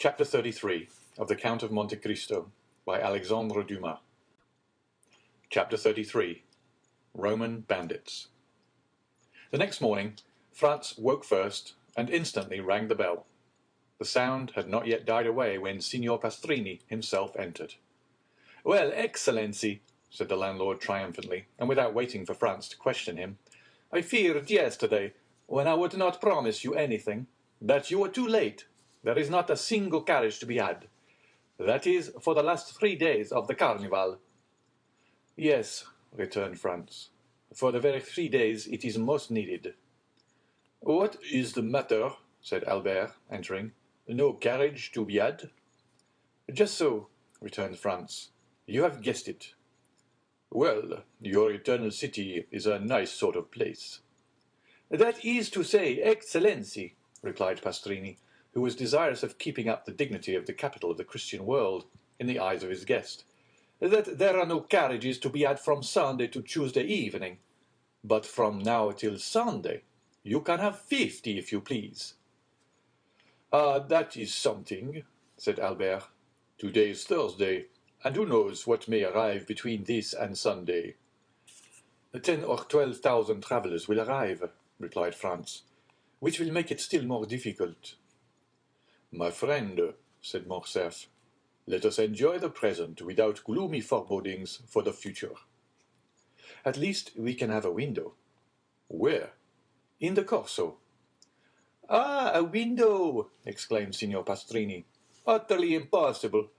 Chapter 33 of the Count of Monte Cristo by Alexandre Dumas. Chapter 33 Roman Bandits. The next morning, Franz woke first and instantly rang the bell. The sound had not yet died away when Signor Pastrini himself entered. "Well, Excellency," said the landlord triumphantly, and without waiting for Franz to question him, "I feared yesterday, when I would not promise you anything, that you were too late. There is not a single carriage to be had. That is for the last 3 days of the Carnival." "Yes," returned Franz. "For the very 3 days it is most needed." "What is the matter?" said Albert, entering. "No carriage to be had?" "Just so," returned Franz. "You have guessed it." "Well, your eternal city is a nice sort of place." "That is to say, Excellency," replied Pastrini, who was desirous of keeping up the dignity of the capital of the Christian world in the eyes of his guest, "that there are no carriages to be had from Sunday to Tuesday evening. But from now till Sunday you can have 50 if you please." "Ah, that is something," said Albert. "Today is Thursday, and who knows what may arrive between this and Sunday?" 10 or 12,000 travellers will arrive," replied Franz, "which will make it still more difficult." "My friend," said Morcerf, "let us enjoy the present without gloomy forebodings for the future." "At least we can have a window." "Where?" "In the Corso." "Ah, a window!" exclaimed Signor Pastrini. "Utterly impossible.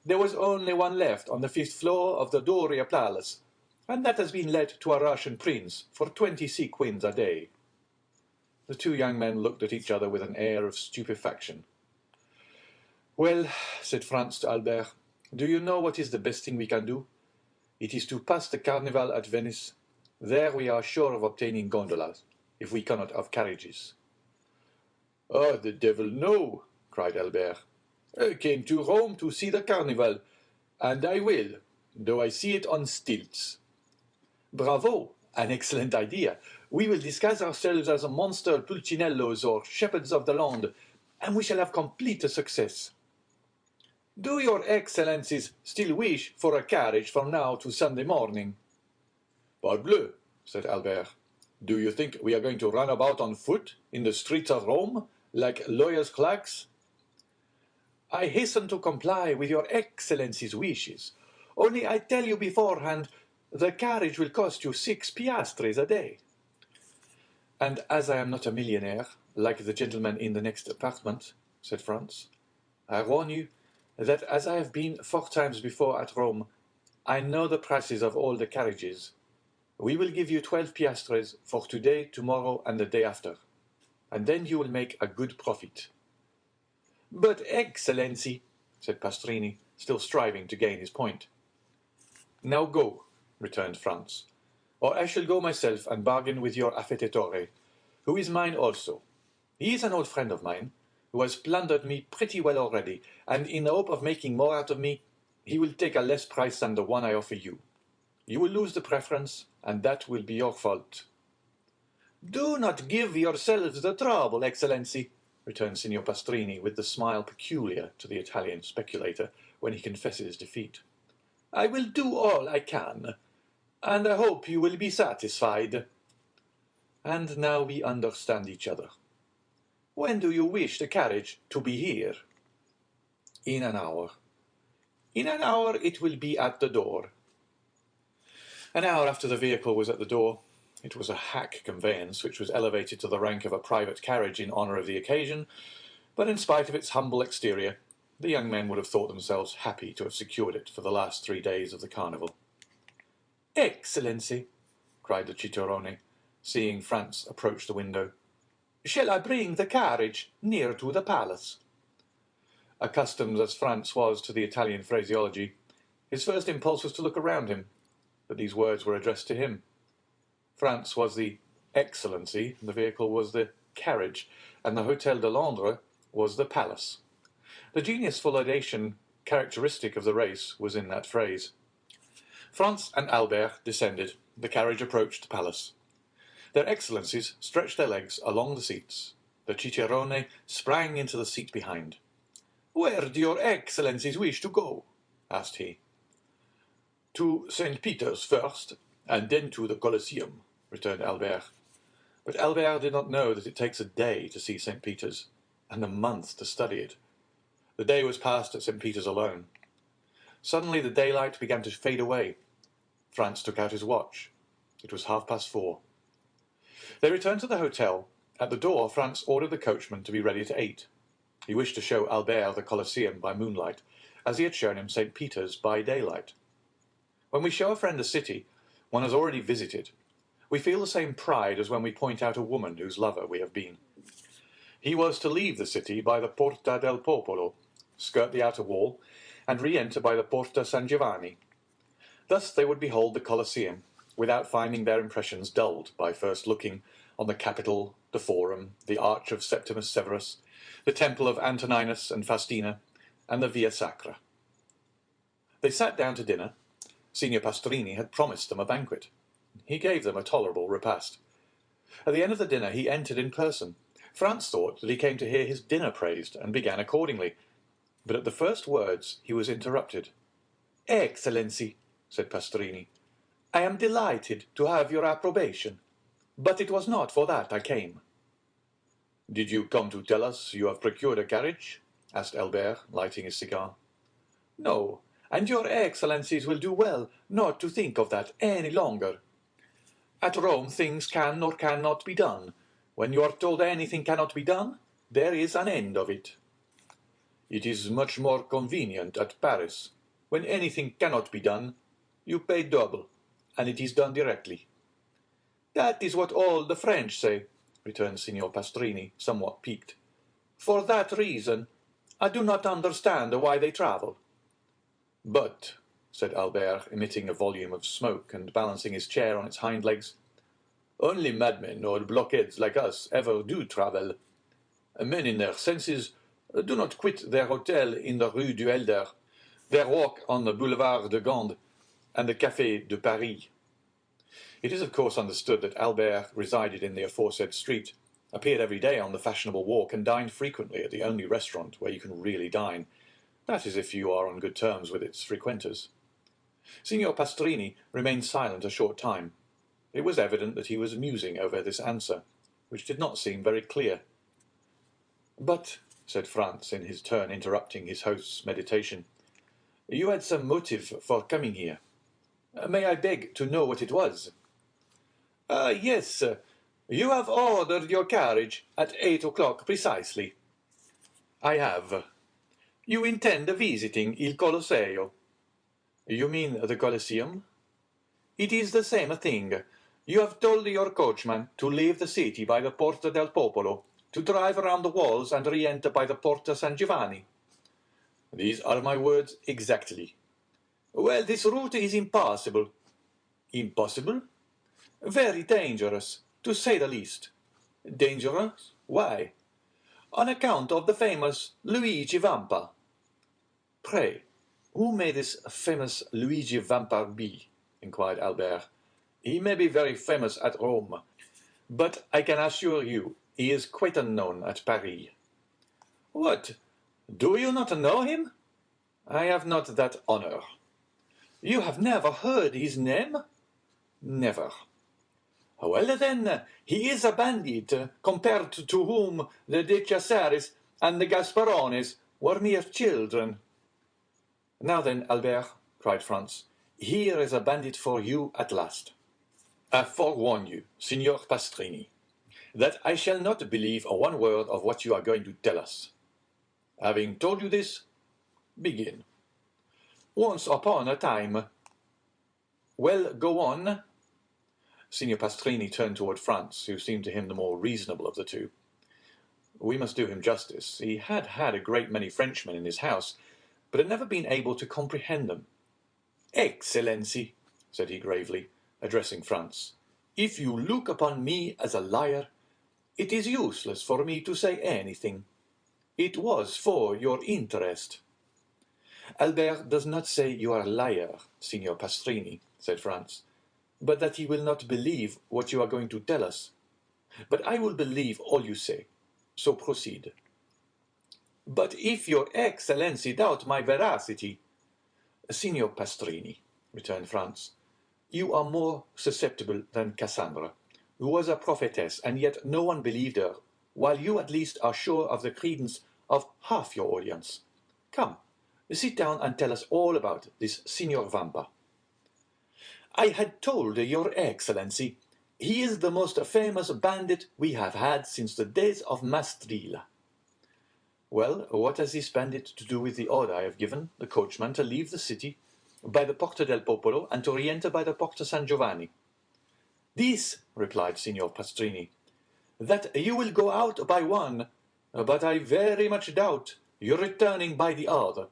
There was only one left on the 5th floor of the Doria Palace, and that has been let to a Russian prince for 20 sequins a day." The two young men looked at each other with an air of stupefaction. "Well," said Franz to Albert, "do you know what is the best thing we can do? It is to pass the Carnival at Venice. There we are sure of obtaining gondolas, if we cannot have carriages." "Oh, the devil, no!" cried Albert. "I came to Rome to see the Carnival, and I will, though I see it on stilts." "Bravo! An excellent idea. We will disguise ourselves as monster pulcinellos or shepherds of the land, and we shall have complete success." "Do your Excellencies still wish for a carriage from now to Sunday morning?" "Parbleu!" said Albert. "Do you think we are going to run about on foot in the streets of Rome, like lawyers' clerks?" "I hasten to comply with your Excellency's wishes. Only I tell you beforehand, the carriage will cost you 6 piastres a day." "And as I am not a millionaire, like the gentleman in the next apartment," said Franz, "I warn you that as I have been 4 times before at Rome, I know the prices of all the carriages. We will give you 12 piastres for today, tomorrow, and the day after, and then you will make a good profit." "But, Excellency," said Pastrini, still striving to gain his point. "Now go," returned Franz, "or I shall go myself and bargain with your affettatore, who is mine also. He is an old friend of mine, who has plundered me pretty well already, and in the hope of making more out of me, he will take a less price than the one I offer you. You will lose the preference, and that will be your fault." "Do not give yourselves the trouble, Excellency," returned Signor Pastrini, with the smile peculiar to the Italian speculator when he confesses defeat. "I will do all I can, and I hope you will be satisfied. And now we understand each other. When do you wish the carriage to be here?" "In an hour." "In an hour it will be at the door." An hour after the vehicle was at the door. It was a hack conveyance, which was elevated to the rank of a private carriage in honour of the occasion, but in spite of its humble exterior, the young men would have thought themselves happy to have secured it for the last 3 days of the Carnival. "Excellency," cried the cicerone, seeing Franz approach the window, "shall I bring the carriage near to the palace?" Accustomed as Franz was to the Italian phraseology, his first impulse was to look around him, but these words were addressed to him. Franz was the Excellency, the vehicle was the carriage, and the Hôtel de Londres was the palace. The genius for laudation characteristic of the race was in that phrase. Franz and Albert descended. The carriage approached the palace. Their Excellencies stretched their legs along the seats. The cicerone sprang into the seat behind. "Where do your excellencies wish to go?" asked he. "To St. Peter's first, and then to the Colosseum," returned Albert. But Albert did not know that it takes a day to see St. Peter's, and a month to study it. The day was passed at St. Peter's alone. Suddenly the daylight began to fade away. Franz took out his watch. It was 4:30. They returned to the hotel. At the door, Franz ordered the coachman to be ready at 8. He wished to show Albert the Colosseum by moonlight, as he had shown him St. Peter's by daylight. When we show a friend a city one has already visited, we feel the same pride as when we point out a woman whose lover we have been. He was to leave the city by the Porta del Popolo, skirt the outer wall, and re-enter by the Porta San Giovanni. Thus they would behold the Colosseum, without finding their impressions dulled by first looking on the Capitol, the Forum, the Arch of Septimus Severus, the Temple of Antoninus and Faustina, and the Via Sacra. They sat down to dinner. Signor Pastrini had promised them a banquet. He gave them a tolerable repast. At the end of the dinner he entered in person. Franz thought that he came to hear his dinner praised, and began accordingly. But at the first words he was interrupted. "Excellency," said Pastrini, "I am delighted to have your approbation, but it was not for that I came." "Did you come to tell us you have procured a carriage?" asked Albert, lighting his cigar. "No, and your excellencies will do well not to think of that any longer. At Rome things can or cannot be done. When you are told anything cannot be done, there is an end of it. It is much more convenient at Paris. When anything cannot be done, you pay double, and it is done directly." "That is what all the French say," returned Signor Pastrini, somewhat piqued. "For that reason, I do not understand why they travel." "But," said Albert, emitting a volume of smoke and balancing his chair on its hind legs, "only madmen or blockheads like us ever do travel. Men in their senses do not quit their hotel in the Rue du Helder, their walk on the Boulevard de Gand, and the Café de Paris." It is of course understood that Albert resided in the aforesaid street, appeared every day on the fashionable walk, and dined frequently at the only restaurant where you can really dine. That is, if you are on good terms with its frequenters. Signor Pastrini remained silent a short time. It was evident that he was musing over this answer, which did not seem very clear. "But," said Franz, in his turn interrupting his host's meditation, "you had some motive for coming here. May I beg to know what it was?" "Yes, you have ordered your carriage at 8 o'clock precisely." "I have." "You intend visiting Il Colosseo." "You mean the Colosseum?" "It is the same thing. You have told your coachman to leave the city by the Porta del Popolo, to drive around the walls and re-enter by the Porta San Giovanni." "These are my words exactly." "Well, this route is impossible." "Impossible?" "Very dangerous, to say the least." "Dangerous? Why?" "On account of the famous Luigi Vampa." "Pray, who may this famous Luigi Vampa be?" inquired Albert. "He may be very famous at Rome, but I can assure you he is quite unknown at Paris." "What? Do you not know him?" "I have not that honor." "You have never heard his name?" "Never." "Well, then, he is a bandit, compared to whom the De Cesaris and the Gasparones were mere children." "Now then, Albert," cried Franz, "here is a bandit for you at last." "I forewarn you, Signor Pastrini, that I shall not believe one word of what you are going to tell us. Having told you this, begin." "Once upon a time—" "Well, go on." Signor Pastrini turned toward Franz, who seemed to him the more reasonable of the two. We must do him justice. He had had a great many Frenchmen in his house, but had never been able to comprehend them. "Excellency," said he gravely, addressing Franz, "if you look upon me as a liar, it is useless for me to say anything. It was for your interest." "Albert does not say you are a liar, Signor Pastrini," said Franz, "but that he will not believe what you are going to tell us. But I will believe all you say, so proceed." But if your Excellency doubt my veracity— Signor Pastrini, returned Franz, you are more susceptible than Cassandra, who was a prophetess, and yet no one believed her, while you at least are sure of the credence of half your audience. Come, sit down and tell us all about this Signor Vampa. I had told your Excellency, he is the most famous bandit we have had since the days of Mastrilla. Well, what has this bandit to do with the order I have given the coachman to leave the city by the Porta del Popolo and to re-enter by the Porta San Giovanni? This, replied Signor Pastrini, that you will go out by one, but I very much doubt your returning by the other.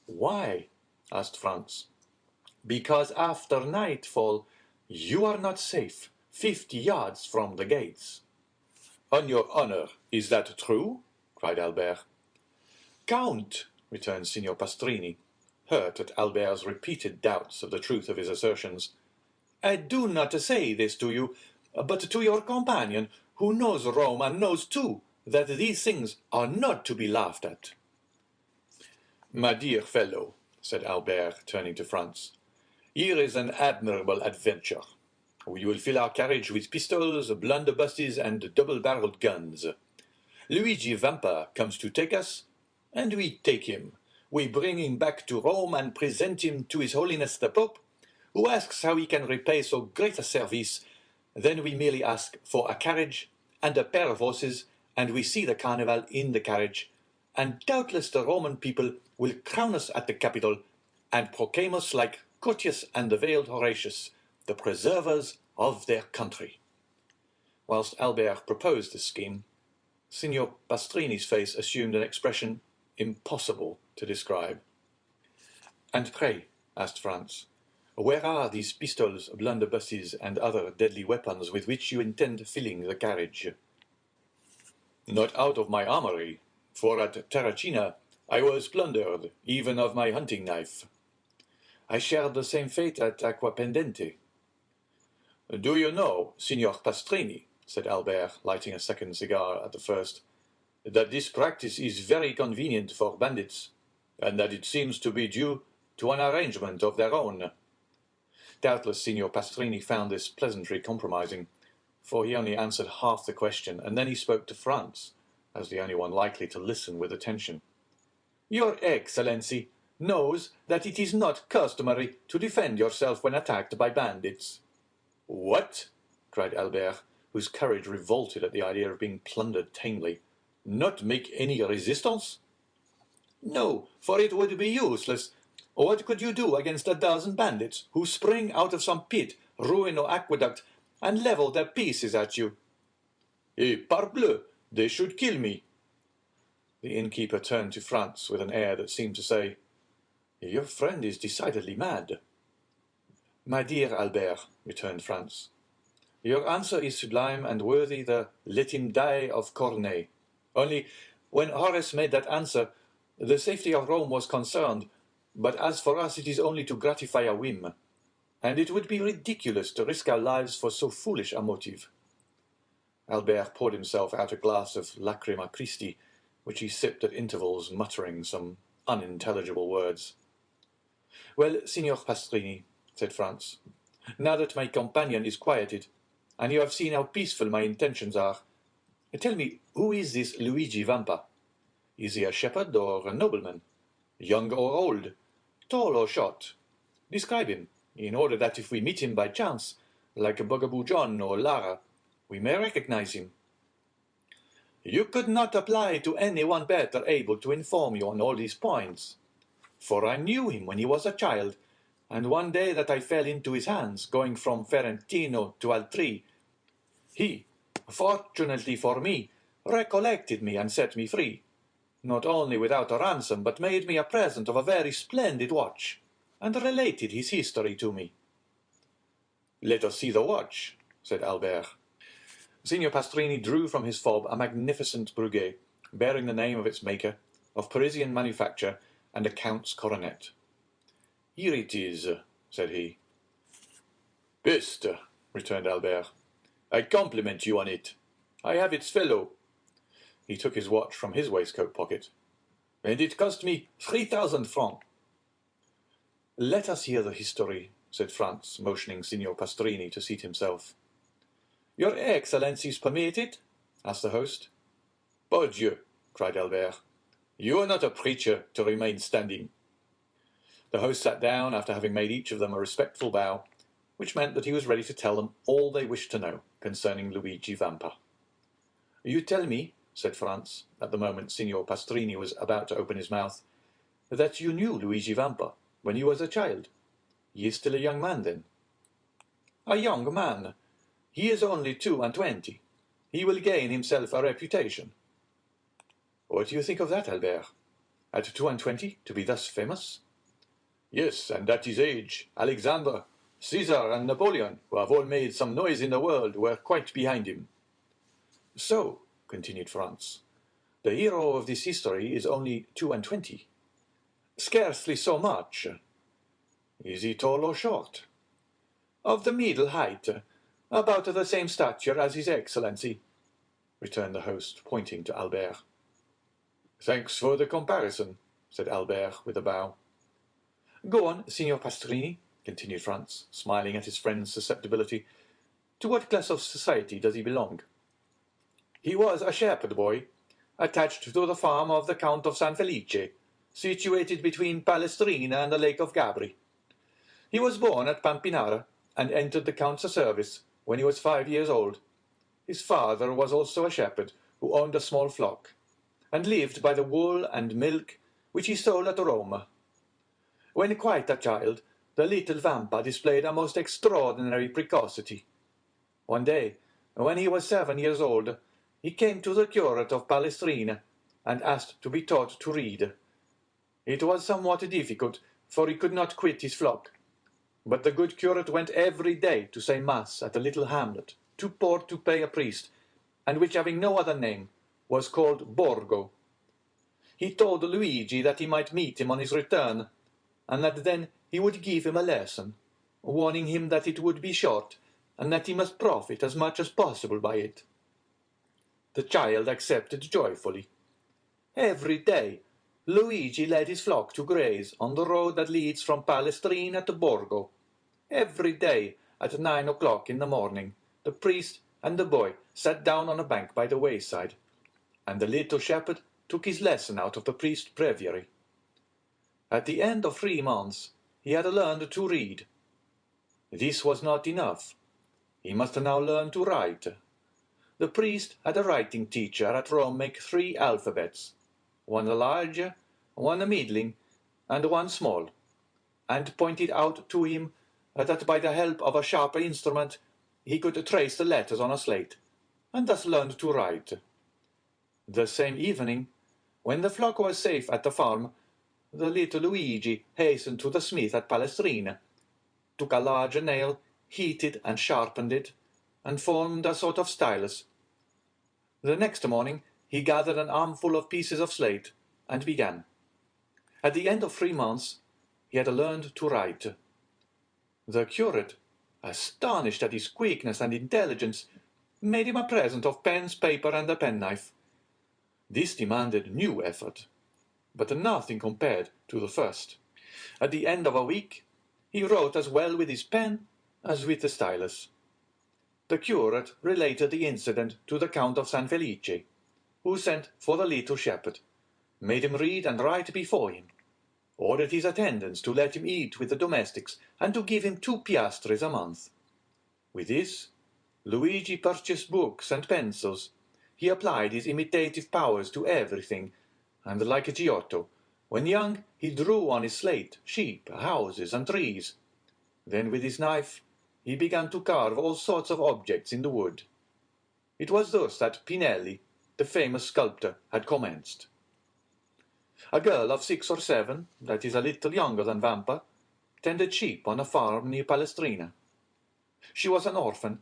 Why? asked Franz. Because after nightfall you are not safe 50 yards from the gates. On your honor, is that true? Cried Albert. Count, returned Signor Pastrini, hurt at Albert's repeated doubts of the truth of his assertions, I do not say this to you, but to your companion, who knows Rome and knows too that these things are not to be laughed at. My dear fellow, said Albert, turning to Franz, here is an admirable adventure. We will fill our carriage with pistols, blunderbusses, and double-barreled guns. Luigi Vampa comes to take us, and we take him. We bring him back to Rome and present him to His Holiness the Pope, who asks how he can repay so great a service. Then we merely ask for a carriage and a pair of horses, and we see the carnival in the carriage, and doubtless the Roman people will crown us at the Capitol, and proclaim us like Curtius and the veiled Horatius, the preservers of their country. Whilst Albert proposed this scheme, Signor Pastrini's face assumed an expression impossible to describe. And pray, asked Franz, where are these pistols, blunderbusses, and other deadly weapons with which you intend filling the carriage? Not out of my armory, for at Terracina I was plundered even of my hunting knife. I shared the same fate at Acquapendente. Do you know, Signor Pastrini, said Albert, lighting a second cigar at the first, that this practice is very convenient for bandits, and that it seems to be due to an arrangement of their own. Doubtless Signor Pastrini found this pleasantry compromising, for he only answered half the question, and then he spoke to Franz, as the only one likely to listen with attention. Your Excellency knows that it is not customary to defend yourself when attacked by bandits. What? Cried Albert, whose courage revolted at the idea of being plundered tamely. Not make any resistance? No, for it would be useless. What could you do against a dozen bandits who spring out of some pit, ruin, or aqueduct, and level their pieces at you? Parbleu, they should kill me. The innkeeper turned to Franz with an air that seemed to say, Your friend is decidedly mad. My dear Albert, returned Franz, your answer is sublime and worthy the let him die of Corneille. Only, when Horace made that answer, the safety of Rome was concerned, but as for us it is only to gratify a whim, and it would be ridiculous to risk our lives for so foolish a motive. Albert poured himself out a glass of Lacrima Christi, which he sipped at intervals, muttering some unintelligible words. Well, Signor Pastrini, said Franz, now that my companion is quieted, and you have seen how peaceful my intentions are, tell me, who is this Luigi Vampa? Is he a shepherd or a nobleman? Young or old? Tall or short? Describe him, in order that if we meet him by chance, like Bugaboo John or Lara, we may recognize him. You could not apply to any one better able to inform you on all these points, for I knew him when he was a child, and one day that I fell into his hands, going from Ferentino to Altri, he, fortunately for me, recollected me and set me free, not only without a ransom, but made me a present of a very splendid watch, and related his history to me. Let us see the watch, said Albert. Signor Pastrini drew from his fob a magnificent Breguet, bearing the name of its maker, of Parisian manufacture, and a count's coronet. Here it is, said he. Best, returned Albert. I compliment you on it. I have its fellow. He took his watch from his waistcoat pocket. "And it cost me 3,000 francs. "Let us hear the history," said Franz, motioning Signor Pastrini to seat himself. "Your Excellencies permit it?" asked the host. "Bon Dieu!" cried Albert. "You are not a preacher to remain standing." The host sat down after having made each of them a respectful bow, which meant that he was ready to tell them all they wished to know concerning Luigi Vampa. "You tell me," said Franz, at the moment Signor Pastrini was about to open his mouth, "that you knew Luigi Vampa when he was a child. He is still a young man, then?" "A young man? He is only 22. He will gain himself a reputation." "What do you think of that, Albert? At 22 to be thus famous?" "Yes, and at his age, Alexander, Caesar, and Napoleon, who have all made some noise in the world, were quite behind him." "So," continued Franz, "the hero of this history is only 22. "Scarcely so much." "Is he tall or short?" "Of the middle height, about the same stature as his Excellency," returned the host, pointing to Albert. "Thanks for the comparison," said Albert with a bow. "Go on, Signor Pastrini," continued Franz, smiling at his friend's susceptibility. "To what class of society does he belong?" "He was a shepherd boy, attached to the farm of the Count of San Felice, situated between Palestrina and the Lake of Gabri. He was born at Pampinara, and entered the Count's service when he was 5 years old. His father was also a shepherd, who owned a small flock, and lived by the wool and milk which he sold at Rome. When quite a child, the little Vampa displayed a most extraordinary precocity. One day, when he was 7 years old, he came to the curate of Palestrina, and asked to be taught to read. It was somewhat difficult, for he could not quit his flock. But the good curate went every day to say mass at a little hamlet, too poor to pay a priest, and which, having no other name, was called Borgo. He told Luigi that he might meet him on his return, and that then he would give him a lesson, warning him that it would be short, and that he must profit as much as possible by it. The child accepted joyfully. Every day Luigi led his flock to graze on the road that leads from Palestrina to Borgo. Every day at 9 o'clock in the morning the priest and the boy sat down on a bank by the wayside, and the little shepherd took his lesson out of the priest's breviary. At the end of 3 months he had learned to read. This was not enough. He must now learn to write. The priest had a writing teacher at Rome make 3 alphabets, one large, one middling, and one small, and pointed out to him that by the help of a sharp instrument he could trace the letters on a slate, and thus learned to write. The same evening, when the flock was safe at the farm, the little Luigi hastened to the smith at Palestrina, took a large nail, heated and sharpened it, and formed a sort of stylus. The next morning he gathered an armful of pieces of slate, and began. At the end of 3 months he had learned to write. The curate, astonished at his quickness and intelligence, made him a present of pens, paper, and a penknife. This demanded new effort, but nothing compared to the first. At the end of a week he wrote as well with his pen as with the stylus. The curate related the incident to the Count of San Felice, who sent for the little shepherd, made him read and write before him, ordered his attendants to let him eat with the domestics, and to give him 2 piastres a month. With this, Luigi purchased books and pencils. He applied his imitative powers to everything, and like Giotto, when young he drew on his slate sheep, houses, and trees. Then with his knife he began to carve all sorts of objects in the wood. It was thus that Pinelli, the famous sculptor, had commenced. A girl of 6 or 7, that is a little younger than Vampa, tended sheep on a farm near Palestrina. She was an orphan,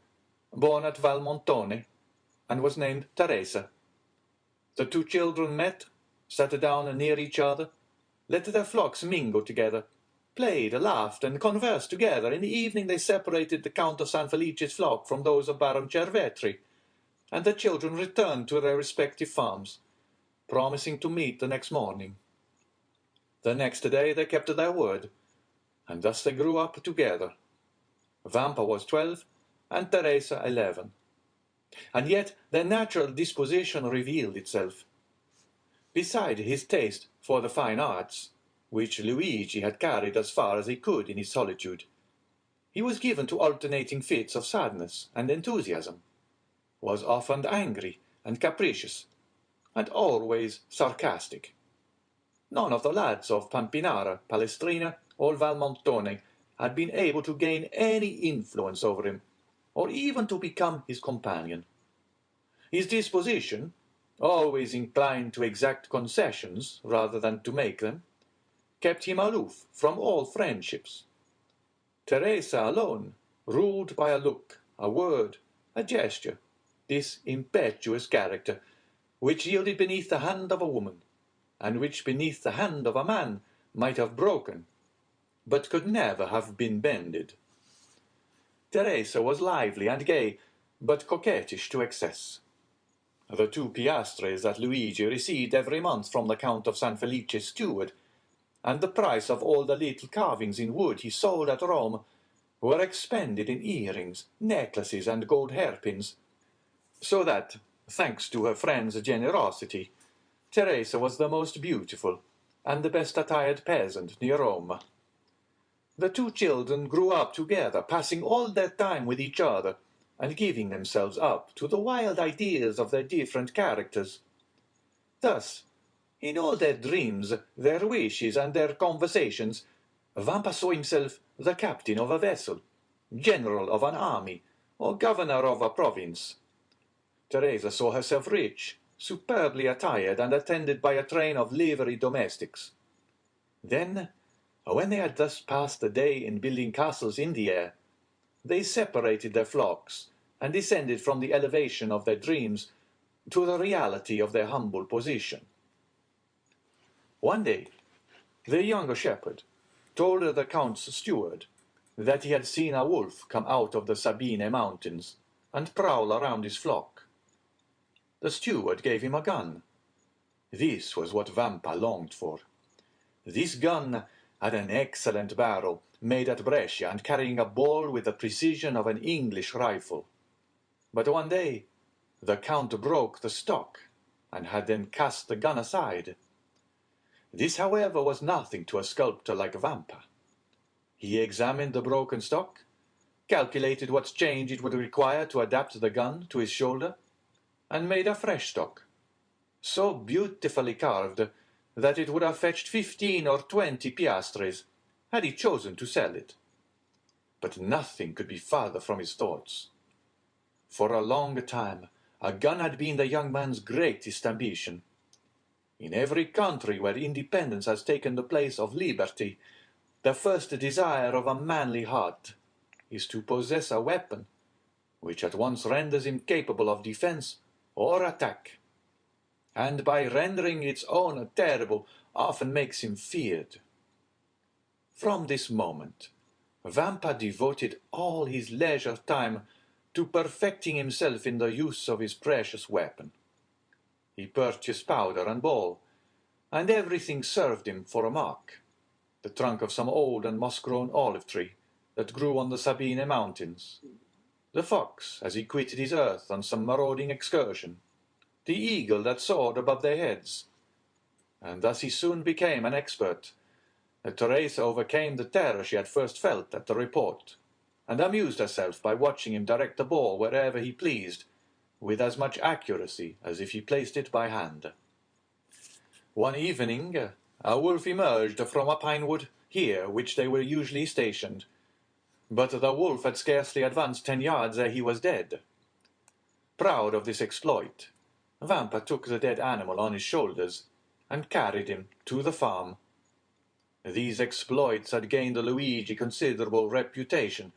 born at Valmontone, and was named Teresa. The 2 children met, sat down near each other, let their flocks mingle together, played, laughed, and conversed together. In the evening they separated the Count of San Felice's flock from those of Baron Cervetri, and the children returned to their respective farms, promising to meet the next morning. The next day they kept their word, and thus they grew up together. Vampa was 12, and Teresa 11. And yet their natural disposition revealed itself. Beside his taste for the fine arts, which Luigi had carried as far as he could in his solitude, he was given to alternating fits of sadness and enthusiasm, was often angry and capricious, and always sarcastic. None of the lads of Pampinara, Palestrina, or Valmontone had been able to gain any influence over him, or even to become his companion. His disposition, always inclined to exact concessions rather than to make them, kept him aloof from all friendships. Teresa alone ruled by a look, a word, a gesture, this impetuous character, which yielded beneath the hand of a woman, and which beneath the hand of a man might have broken, but could never have been bended. Teresa was lively and gay, but coquettish to excess. The 2 piastres that Luigi received every month from the Count of San Felice's steward, and the price of all the little carvings in wood he sold at Rome, were expended in earrings, necklaces, and gold hairpins, so that, thanks to her friend's generosity, Teresa was the most beautiful and the best attired peasant near Rome. The 2 children grew up together, passing all their time with each other, and giving themselves up to the wild ideas of their different characters. Thus, in all their dreams, their wishes, and their conversations, Vampa saw himself the captain of a vessel, general of an army, or governor of a province. Teresa saw herself rich, superbly attired, and attended by a train of liveried domestics. Then, when they had thus passed the day in building castles in the air, they separated their flocks, and descended from the elevation of their dreams to the reality of their humble position. One day, the young shepherd told the Count's steward that he had seen a wolf come out of the Sabine mountains and prowl around his flock. The steward gave him a gun. This was what Vampa longed for. This gun had an excellent barrel, made at Brescia and carrying a ball with the precision of an English rifle. But one day the Count broke the stock, and had then cast the gun aside. This, however, was nothing to a sculptor like Vampa. He examined the broken stock, calculated what change it would require to adapt the gun to his shoulder, and made a fresh stock, so beautifully carved that it would have fetched 15 or 20 piastres, had he chosen to sell it. But nothing could be farther from his thoughts. For a long time a gun had been the young man's greatest ambition. In every country where independence has taken the place of liberty, the first desire of a manly heart is to possess a weapon which at once renders him capable of defense or attack, and by rendering its owner terrible, often makes him feared. From this moment, Vampa devoted all his leisure time to perfecting himself in the use of his precious weapon. He purchased powder and ball, and everything served him for a mark. The trunk of some old and moss-grown olive tree that grew on the Sabine mountains, the fox as he quitted his earth on some marauding excursion, the eagle that soared above their heads. And thus he soon became an expert. Teresa overcame the terror she had first felt at the report, and amused herself by watching him direct the ball wherever he pleased, with as much accuracy as if he placed it by hand. One evening a wolf emerged from a pine wood here which they were usually stationed, but the wolf had scarcely advanced 10 yards ere he was dead. Proud of this exploit, Vampa took the dead animal on his shoulders and carried him to the farm. These exploits had gained Luigi considerable reputation.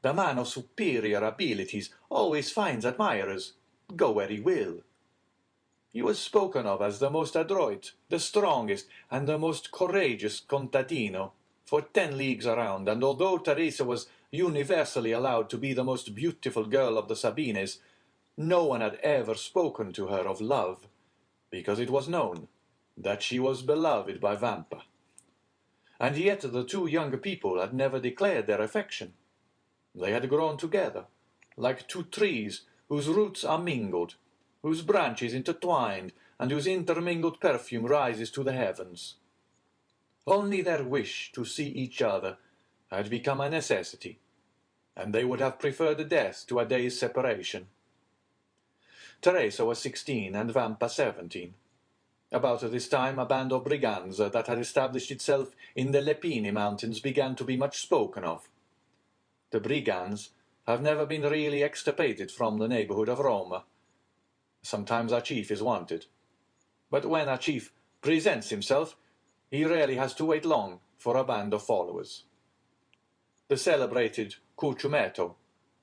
The man of superior abilities always finds admirers, go where he will. He was spoken of as the most adroit, the strongest, and the most courageous contadino for 10 leagues around, and although Teresa was universally allowed to be the most beautiful girl of the Sabines, no one had ever spoken to her of love, because it was known that she was beloved by Vampa. And yet the two young people had never declared their affection. They had grown together, like two trees whose roots are mingled, whose branches intertwined, and whose intermingled perfume rises to the heavens. Only their wish to see each other had become a necessity, and they would have preferred death to a day's separation. Teresa was 16 and Vampa 17. About this time a band of brigands that had established itself in the Lepini mountains began to be much spoken of. The brigands have never been really extirpated from the neighbourhood of Rome. Sometimes a chief is wanted, but when a chief presents himself, he rarely has to wait long for a band of followers. The celebrated Cucumetto,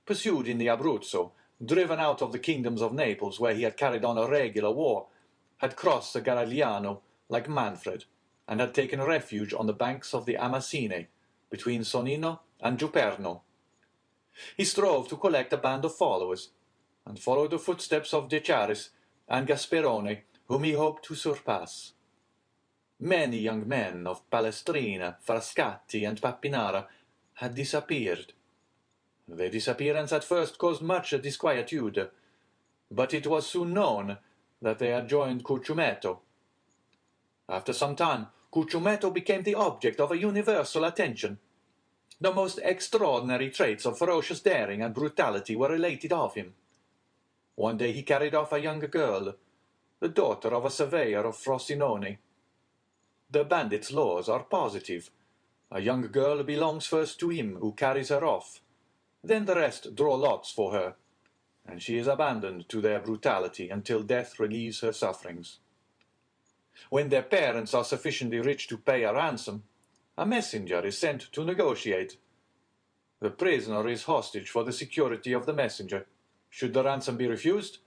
pursued in the Abruzzo, driven out of the kingdoms of Naples where he had carried on a regular war, had crossed the Garigliano like Manfred, and had taken refuge on the banks of the Amasine, between Sonnino and Giuperno. He strove to collect a band of followers, and followed the footsteps of De Charis and Gasperone, whom he hoped to surpass. Many young men of Palestrina, Frascati, and Pappinara had disappeared. Their disappearance at first caused much disquietude, but it was soon known that they had joined Cucumetto. After some time, Cucumetto became the object of a universal attention. The most extraordinary traits of ferocious daring and brutality were related of him. One day he carried off a young girl, the daughter of a surveyor of Frosinone. The bandits' laws are positive. A young girl belongs first to him who carries her off. Then the rest draw lots for her, and she is abandoned to their brutality until death relieves her sufferings. When their parents are sufficiently rich to pay a ransom, a messenger is sent to negotiate. The prisoner is hostage for the security of the messenger. Should the ransom be refused,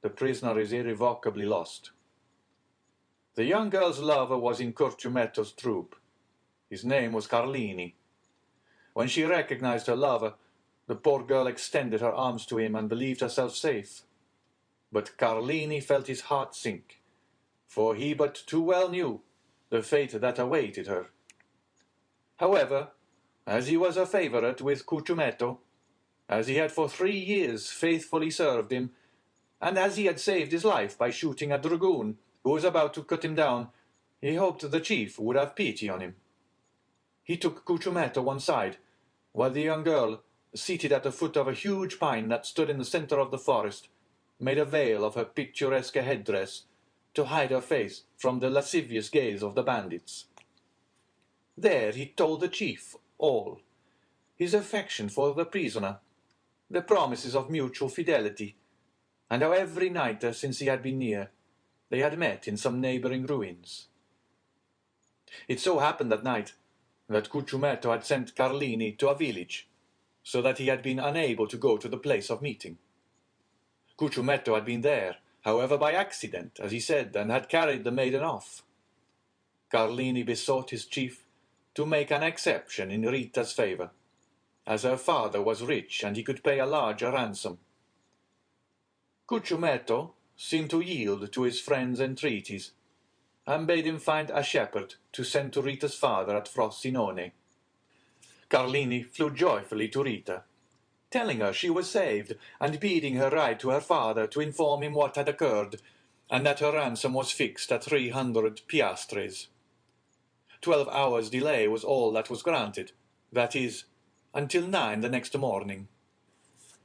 the prisoner is irrevocably lost. The young girl's lover was in Cucumetto's troop. His name was Carlini. When she recognized her lover, the poor girl extended her arms to him and believed herself safe. But Carlini felt his heart sink, for he but too well knew the fate that awaited her. However, as he was a favourite with Cucumetto, as he had for 3 years faithfully served him, and as he had saved his life by shooting a dragoon who was about to cut him down, he hoped the chief would have pity on him. He took Cucumetto one side, while the young girl, seated at the foot of a huge pine that stood in the centre of the forest, made a veil of her picturesque headdress to hide her face from the lascivious gaze of the bandits. There he told the chief all, his affection for the prisoner, the promises of mutual fidelity, and how every night since he had been near, they had met in some neighbouring ruins. It so happened that night that Cucumetto had sent Carlini to a village, so that he had been unable to go to the place of meeting. Cucumetto had been there, however, by accident, as he said, and had carried the maiden off. Carlini besought his chief to make an exception in Rita's favour, as her father was rich and he could pay a larger ransom. Cucumetto seemed to yield to his friend's entreaties, and bade him find a shepherd to send to Rita's father at Frosinone. Carlini flew joyfully to Rita, telling her she was saved, and bidding her write to her father to inform him what had occurred, and that her ransom was fixed at 300 piastres. 12 hours' delay was all that was granted, that is, until 9 the next morning.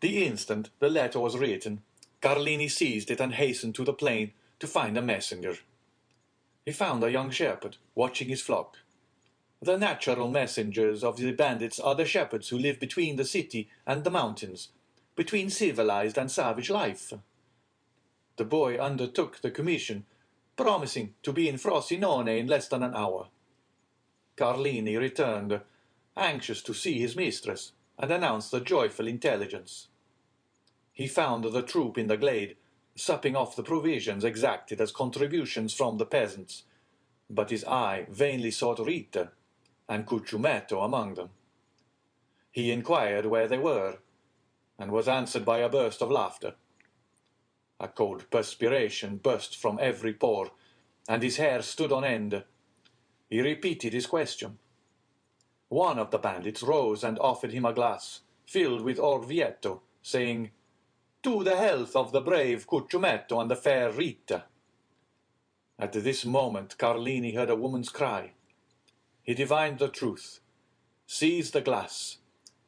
The instant the letter was written, Carlini seized it and hastened to the plain to find a messenger. He found a young shepherd watching his flock. The natural messengers of the bandits are the shepherds who live between the city and the mountains, between civilized and savage life. The boy undertook the commission, promising to be in Frosinone in less than an hour. Carlini returned, anxious to see his mistress, and announced the joyful intelligence. He found the troop in the glade, supping off the provisions exacted as contributions from the peasants, but his eye vainly sought Rita, and Cucumetto among them. He inquired where they were, and was answered by a burst of laughter. A cold perspiration burst from every pore, and his hair stood on end. He repeated his question. One of the bandits rose and offered him a glass, filled with Orvieto, saying, "To the health of the brave Cucciumetto and the fair Rita." At this moment Carlini heard a woman's cry. He divined the truth, seized the glass,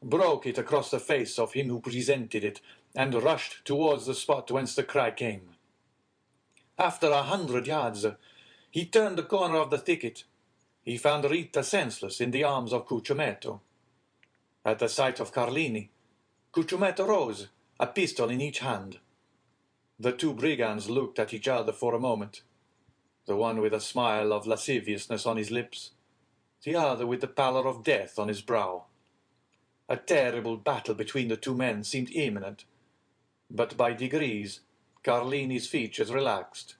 broke it across the face of him who presented it, and rushed towards the spot whence the cry came. After 100 yards, he turned the corner of the thicket. He found Rita senseless in the arms of Cucciumetto. At the sight of Carlini, Cucciumetto rose, a pistol in each hand. The two brigands looked at each other for a moment, the one with a smile of lasciviousness on his lips, the other with the pallor of death on his brow. A terrible battle between the two men seemed imminent, but by degrees Carlini's features relaxed.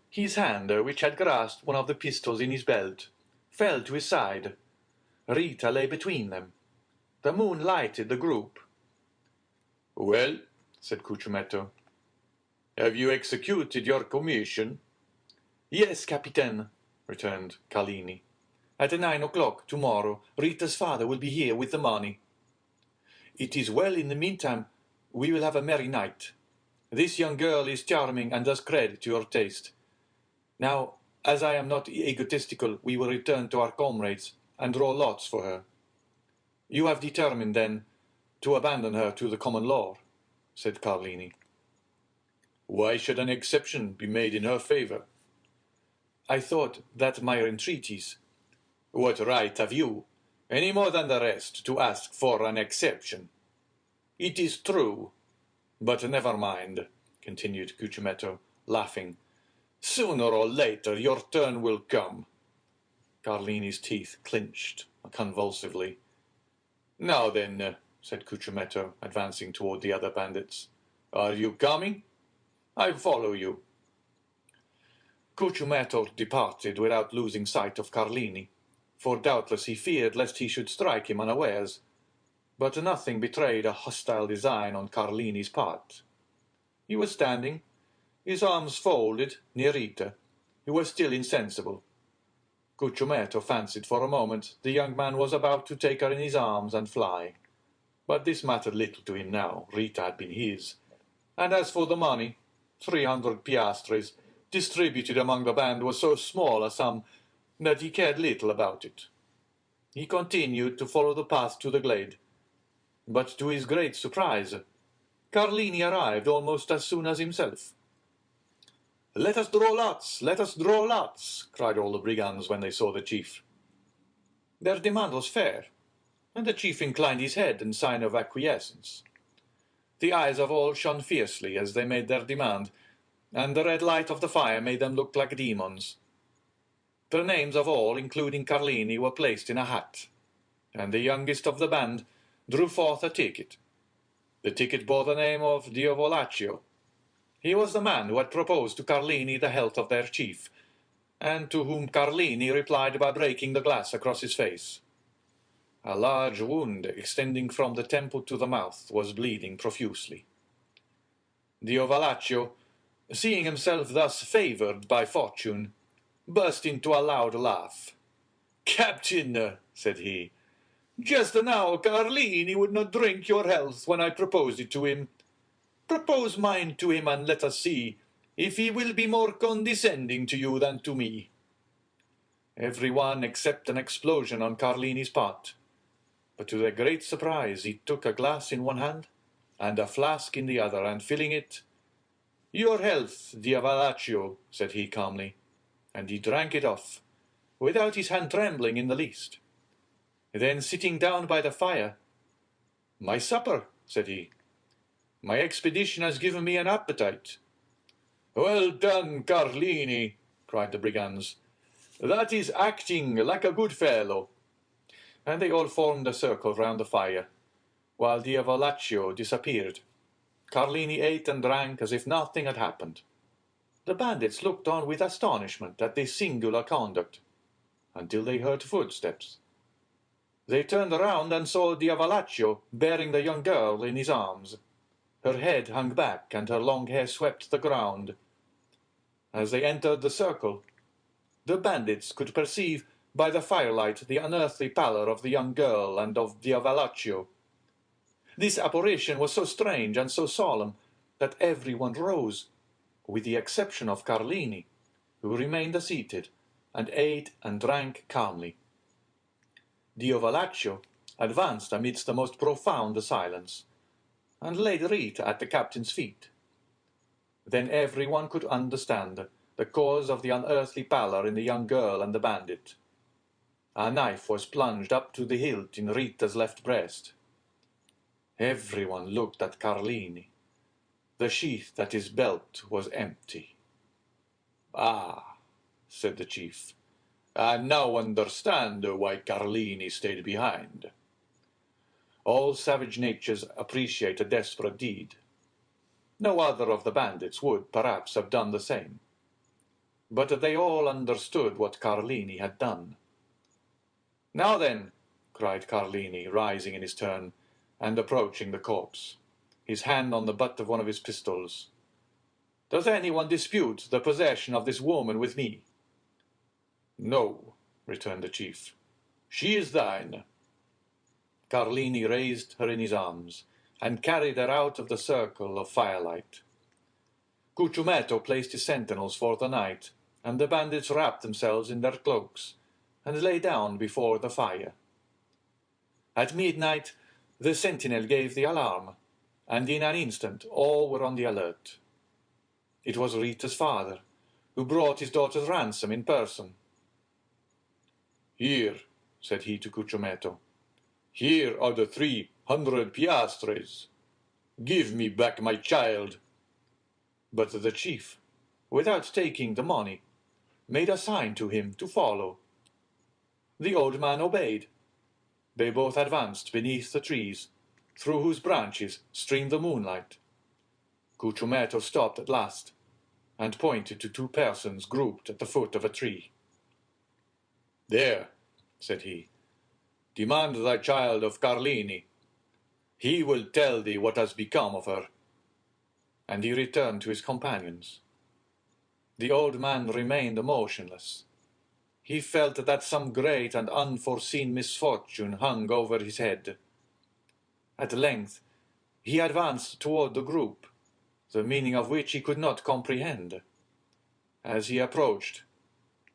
His hand, which had grasped one of the pistols in his belt, fell to his side. Rita lay between them. The moon lighted the group. "Well," said Cucciumetto, "have you executed your commission?" "Yes, Capitaine," returned Carlini. "At 9 o'clock tomorrow, Rita's father will be here with the money. It is well. In the meantime, we will have a merry night. This young girl is charming and does credit to your taste. Now, as I am not egotistical, we will return to our comrades and draw lots for her." "You have determined, then, to abandon her to the common law," said Carlini. "Why should an exception be made in her favour?" "I thought that my entreaties—" "What right have you, any more than the rest, to ask for an exception?" "It is true. But never mind," continued Cucciumetto, laughing. "Sooner or later your turn will come." Carlini's teeth clinched convulsively. "Now then," said Cucciumetto, advancing toward the other bandits, "are you coming? I follow you." Cucciumetto departed without losing sight of Carlini, for doubtless he feared lest he should strike him unawares. But nothing betrayed a hostile design on Carlini's part. He was standing, his arms folded, near Rita, who was still insensible. Cucciumetto fancied for a moment the young man was about to take her in his arms and fly. But this mattered little to him now. Rita had been his. And as for the money, 300 piastres, distributed among the band, was so small a sum that he cared little about it. He continued to follow the path to the glade. But to his great surprise, Carlini arrived almost as soon as himself. "Let us draw lots! Let us draw lots!" cried all the brigands when they saw the chief. Their demand was fair, and the chief inclined his head in sign of acquiescence. The eyes of all shone fiercely as they made their demand, and the red light of the fire made them look like demons. The names of all, including Carlini, were placed in a hat, and the youngest of the band drew forth a ticket. The ticket bore the name of Diavolaccio. He was the man who had proposed to Carlini the health of their chief, and to whom Carlini replied by breaking the glass across his face. A large wound, extending from the temple to the mouth, was bleeding profusely. Diavolaccio, seeing himself thus favoured by fortune, burst into a loud laugh. "Captain," said he, "just now Carlini would not drink your health when I proposed it to him. Propose mine to him, and let us see if he will be more condescending to you than to me." Every one except an explosion on Carlini's part. But to their great surprise he took a glass in one hand and a flask in the other, and filling it, "Your health, Diavolaccio," said he calmly, and he drank it off, without his hand trembling in the least. Then, sitting down by the fire, "My supper," said he. "My expedition has given me an appetite." "Well done, Carlini," cried the brigands. "That is acting like a good fellow." And they all formed a circle round the fire, while Diavolaccio disappeared. Carlini ate and drank as if nothing had happened. The bandits looked on with astonishment at this singular conduct, until they heard footsteps. They turned around and saw Diavolaccio bearing the young girl in his arms. Her head hung back, and her long hair swept the ground. As they entered the circle, the bandits could perceive by the firelight the unearthly pallor of the young girl and of Diavolaccio. This apparition was so strange and so solemn that everyone rose, with the exception of Carlini, who remained seated and ate and drank calmly. Diavolaccio advanced amidst the most profound silence, and laid Rita at the captain's feet. Then everyone could understand the cause of the unearthly pallor in the young girl and the bandit. A knife was plunged up to the hilt in Rita's left breast. Everyone looked at Carlini. The sheath at his belt was empty. "Ah," said the chief, "I now understand why Carlini stayed behind." All savage natures appreciate a desperate deed. No other of the bandits would, perhaps, have done the same. But they all understood what Carlini had done. "Now then," cried Carlini, rising in his turn, and approaching the corpse, his hand on the butt of one of his pistols. "Does anyone dispute the possession of this woman with me?" "No," returned the chief. "She is thine." Carlini raised her in his arms, and carried her out of the circle of firelight. Cucumetto placed his sentinels for the night, and the bandits wrapped themselves in their cloaks, and lay down before the fire. At midnight the sentinel gave the alarm, and in an instant all were on the alert. It was Rita's father, who brought his daughter's ransom in person. "Here," said he to Cucumetto, "here are the 300 piastres. Give me back my child." But the chief, without taking the money, made a sign to him to follow. The old man obeyed. They both advanced beneath the trees, through whose branches streamed the moonlight. Cucumetto stopped at last, and pointed to two persons grouped at the foot of a tree. "There," said he, "demand thy child of Carlini. He will tell thee what has become of her." And he returned to his companions. The old man remained motionless. He felt that some great and unforeseen misfortune hung over his head. At length he advanced toward the group, the meaning of which he could not comprehend. As he approached,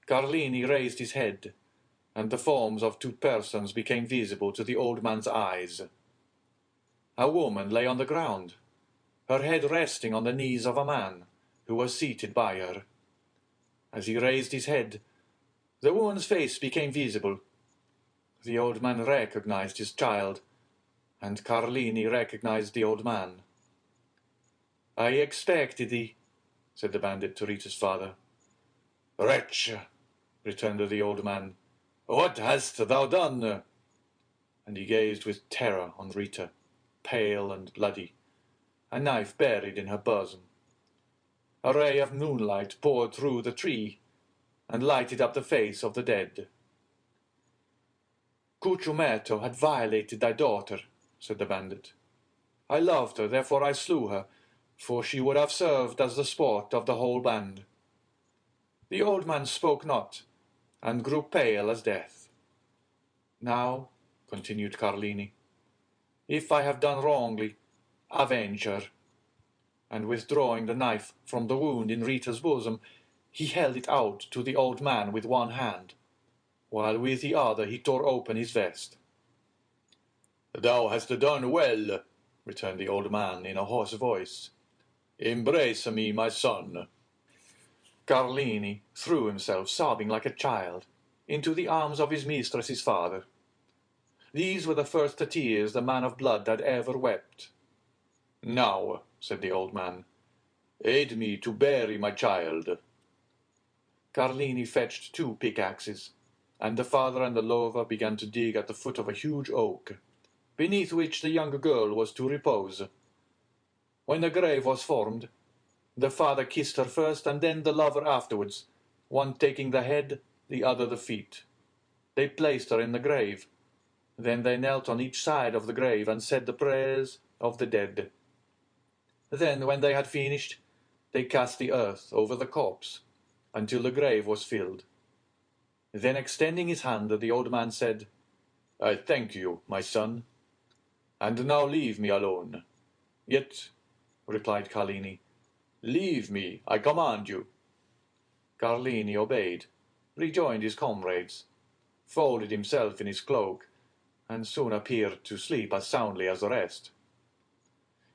Carlini raised his head, and the forms of two persons became visible to the old man's eyes. A woman lay on the ground, her head resting on the knees of a man who was seated by her. As he raised his head, the woman's face became visible. The old man recognized his child, and Carlini recognized the old man. "I expected thee," said the bandit to Rita's father. "Wretch," returned the old man, "what hast thou done?" And he gazed with terror on Rita, pale and bloody, a knife buried in her bosom. A ray of moonlight poured through the tree, and lighted up the face of the dead. "Cucumetto had violated thy daughter," said the bandit. "I loved her, therefore I slew her, for she would have served as the sport of the whole band." The old man spoke not, and grew pale as death. "Now," continued Carlini, "if I have done wrongly, avenge her." And withdrawing the knife from the wound in Rita's bosom, he held it out to the old man with one hand, while with the other he tore open his vest. "Thou hast done well," returned the old man in a hoarse voice. "Embrace me, my son." Carlini threw himself, sobbing like a child, into the arms of his mistress's father. These were the first tears the man of blood had ever wept. "Now," said the old man, "aid me to bury my child." Carlini fetched 2 pickaxes, and the father and the lover began to dig at the foot of a huge oak, beneath which the young girl was to repose. When the grave was formed, the father kissed her first, and then the lover afterwards, one taking the head, the other the feet. They placed her in the grave. Then they knelt on each side of the grave and said the prayers of the dead. Then, when they had finished, they cast the earth over the corpse until the grave was filled. Then, extending his hand, the old man said, "I thank you, my son, and now leave me alone." "Yet," replied Carlini, "leave me, I command you." Carlini obeyed, rejoined his comrades, folded himself in his cloak, and soon appeared to sleep as soundly as the rest.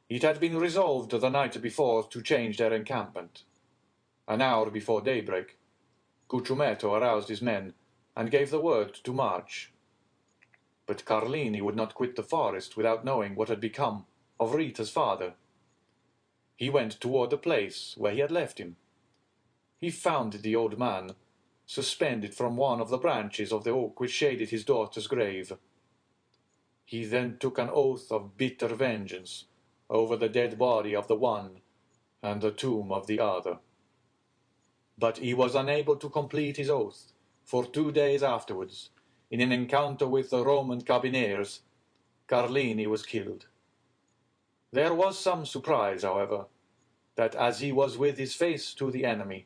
It had been resolved the night before to change their encampment. An hour before daybreak, Cucumetto aroused his men and gave the word to march. But Carlini would not quit the forest without knowing what had become of Rita's father. He went toward the place where he had left him. He found the old man suspended from one of the branches of the oak which shaded his daughter's grave. He then took an oath of bitter vengeance over the dead body of the one and the tomb of the other. But he was unable to complete his oath, for 2 days afterwards, in an encounter with the Roman carbineers, Carlini was killed. There was some surprise, however, that as he was with his face to the enemy,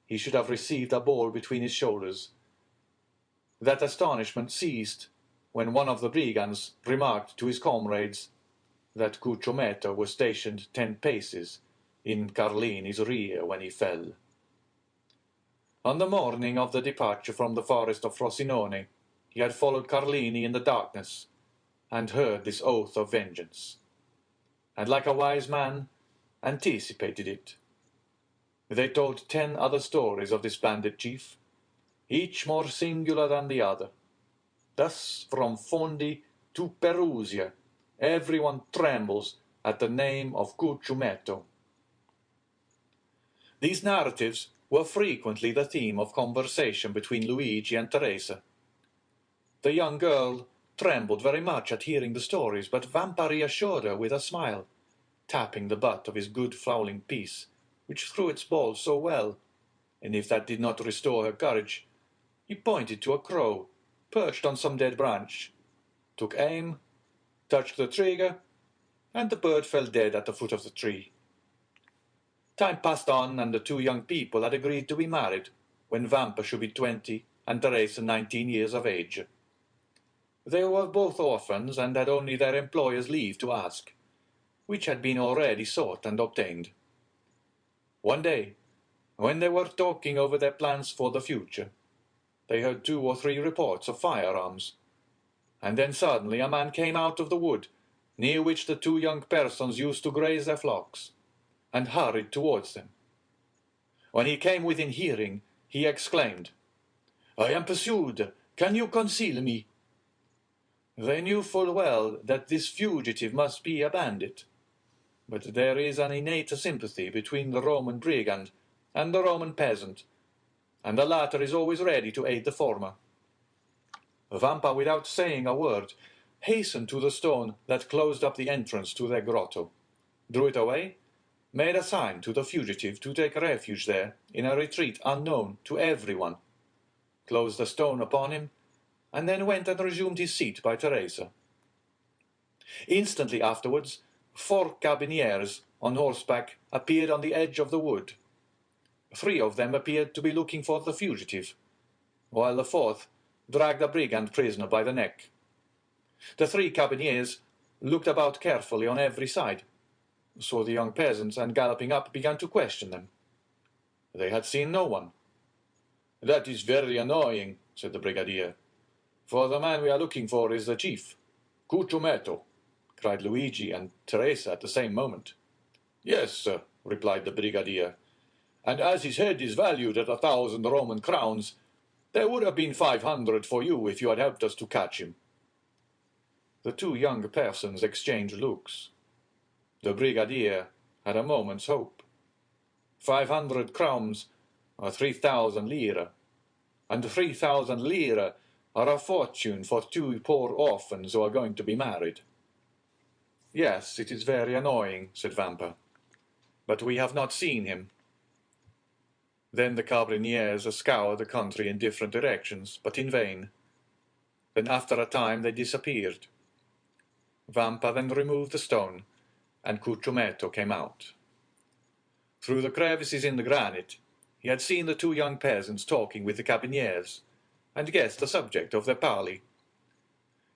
he should have received a ball between his shoulders. That astonishment ceased when one of the brigands remarked to his comrades that Cucumetto was stationed 10 paces in Carlini's rear when he fell. On the morning of the departure from the forest of Frosinone, he had followed Carlini in the darkness, and heard this oath of vengeance, and like a wise man, anticipated it. They told 10 other stories of this bandit chief, each more singular than the other. Thus, from Fondi to Perusia, everyone trembles at the name of Cucumetto. These narratives were frequently the theme of conversation between Luigi and Teresa. The young girl trembled very much at hearing the stories, but Vampa reassured her with a smile, tapping the butt of his good fowling piece, which threw its ball so well, and if that did not restore her courage, he pointed to a crow perched on some dead branch, took aim, touched the trigger, and the bird fell dead at the foot of the tree. Time passed on, and the 2 young people had agreed to be married when Vampa should be 20 and Teresa 19 years of age. They were both orphans and had only their employer's leave to ask, which had been already sought and obtained. One day, when they were talking over their plans for the future, they heard 2 or 3 reports of firearms, and then suddenly a man came out of the wood near which the 2 young persons used to graze their flocks, and hurried towards them. When he came within hearing, he exclaimed, "I am pursued! Can you conceal me?" They knew full well that this fugitive must be a bandit, but there is an innate sympathy between the Roman brigand and the Roman peasant, and the latter is always ready to aid the former. Vampa, without saying a word, hastened to the stone that closed up the entrance to their grotto, drew it away, made a sign to the fugitive to take refuge there in a retreat unknown to everyone, closed the stone upon him, and then went and resumed his seat by Teresa. Instantly afterwards, 4 carbineers on horseback appeared on the edge of the wood. 3 of them appeared to be looking for the fugitive, while the 4th dragged a brigand prisoner by the neck. The 3 carbineers looked about carefully on every side, saw the young peasants, and galloping up began to question them. They had seen no one. "That is very annoying," said the brigadier, "for the man we are looking for is the chief." "Cucumetto," cried Luigi and Teresa at the same moment. "Yes, sir," replied the brigadier, "and as his head is valued at 1,000 Roman crowns, there would have been 500 for you if you had helped us to catch him." The 2 young persons exchanged looks. The brigadier had a moment's hope. 500 crowns are 3,000 lire, and 3,000 lire are a fortune for 2 poor orphans who are going to be married. "Yes, it is very annoying," said Vampa, "but we have not seen him." Then the carbineers scoured the country in different directions, but in vain. Then after a time they disappeared. Vampa then removed the stone, and Cucciumetto came out. Through the crevices in the granite, he had seen the two young peasants talking with the Cabiniers, and guessed the subject of their parley.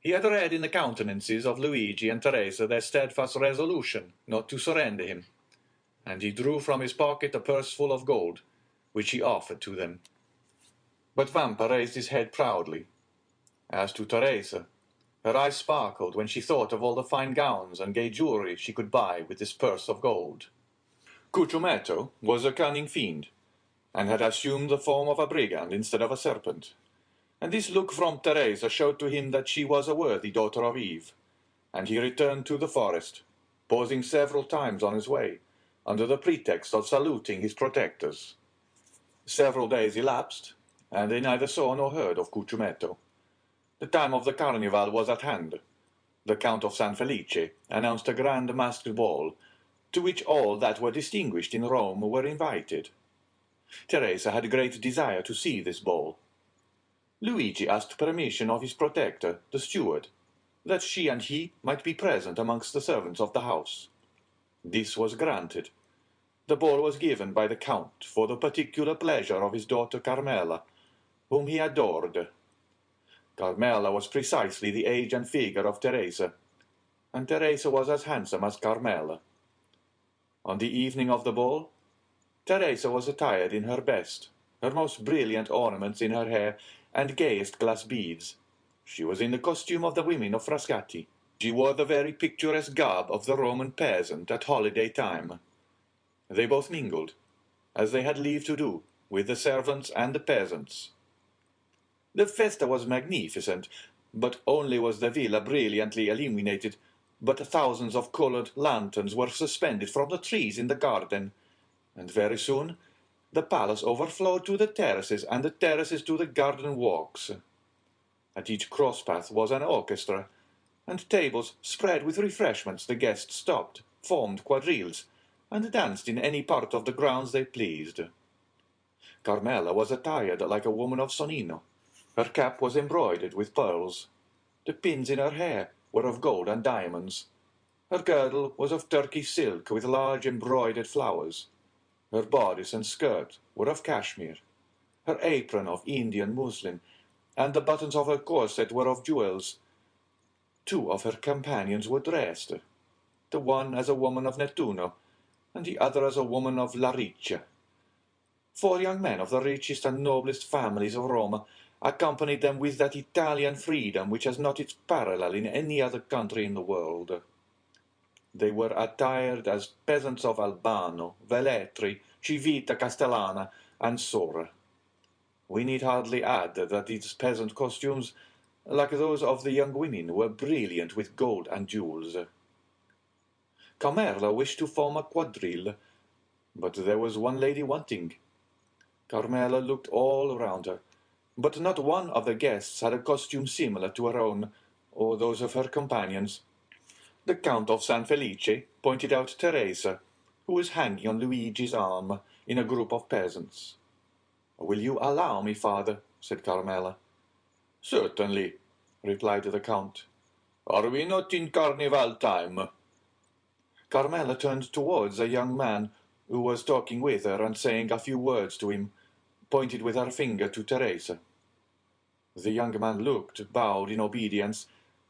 He had read in the countenances of Luigi and Teresa their steadfast resolution not to surrender him, and he drew from his pocket a purse full of gold, which he offered to them. But Vampa raised his head proudly. As to Teresa, her eyes sparkled when she thought of all the fine gowns and gay jewelry she could buy with this purse of gold. Cucciumetto was a cunning fiend, and had assumed the form of a brigand instead of a serpent, and this look from Teresa showed to him that she was a worthy daughter of Eve, and he returned to the forest, pausing several times on his way, under the pretext of saluting his protectors. Several days elapsed, and they neither saw nor heard of Cucciumetto. The time of the carnival was at hand. The Count of San Felice announced a grand masked ball, to which all that were distinguished in Rome were invited. Teresa had great desire to see this ball. Luigi asked permission of his protector, the steward, that she and he might be present amongst the servants of the house. This was granted. The ball was given by the Count for the particular pleasure of his daughter Carmela, whom he adored. Carmela was precisely the age and figure of Teresa, and Teresa was as handsome as Carmela. On the evening of the ball, Teresa was attired in her best, her most brilliant ornaments in her hair, and gayest glass beads. She was in the costume of the women of Frascati. She wore the very picturesque garb of the Roman peasant at holiday time. They both mingled, as they had leave to do, with the servants and the peasants. The festa was magnificent, but only was the villa brilliantly illuminated, but thousands of coloured lanterns were suspended from the trees in the garden, and very soon the palace overflowed to the terraces, and the terraces to the garden walks. At each cross-path was an orchestra, and tables spread with refreshments. The guests stopped, formed quadrilles, and danced in any part of the grounds they pleased. Carmela was attired like a woman of Sonnino. Her cap was embroidered with pearls. The pins in her hair were of gold and diamonds. Her girdle was of Turkish silk with large embroidered flowers. Her bodice and skirt were of cashmere, her apron of Indian muslin, and the buttons of her corset were of jewels. Two of her companions were dressed, the one as a woman of Nettuno, and the other as a woman of La Riccia. 4 young men of the richest and noblest families of Rome accompanied them with that Italian freedom which has not its parallel in any other country in the world. They were attired as peasants of Albano, Velletri, Civita Castellana, and Sora. We need hardly add that these peasant costumes, like those of the young women, were brilliant with gold and jewels. Carmela wished to form a quadrille, but there was one lady wanting. Carmela looked all around her, but not one of the guests had a costume similar to her own, or those of her companions. The Count of San Felice pointed out Teresa, who was hanging on Luigi's arm in a group of peasants. "Will you allow me, father?" said Carmela. "Certainly," replied the Count. "Are we not in carnival time?" Carmela turned towards a young man who was talking with her, and saying a few words to him, pointed with her finger to Teresa. The young man looked, bowed in obedience,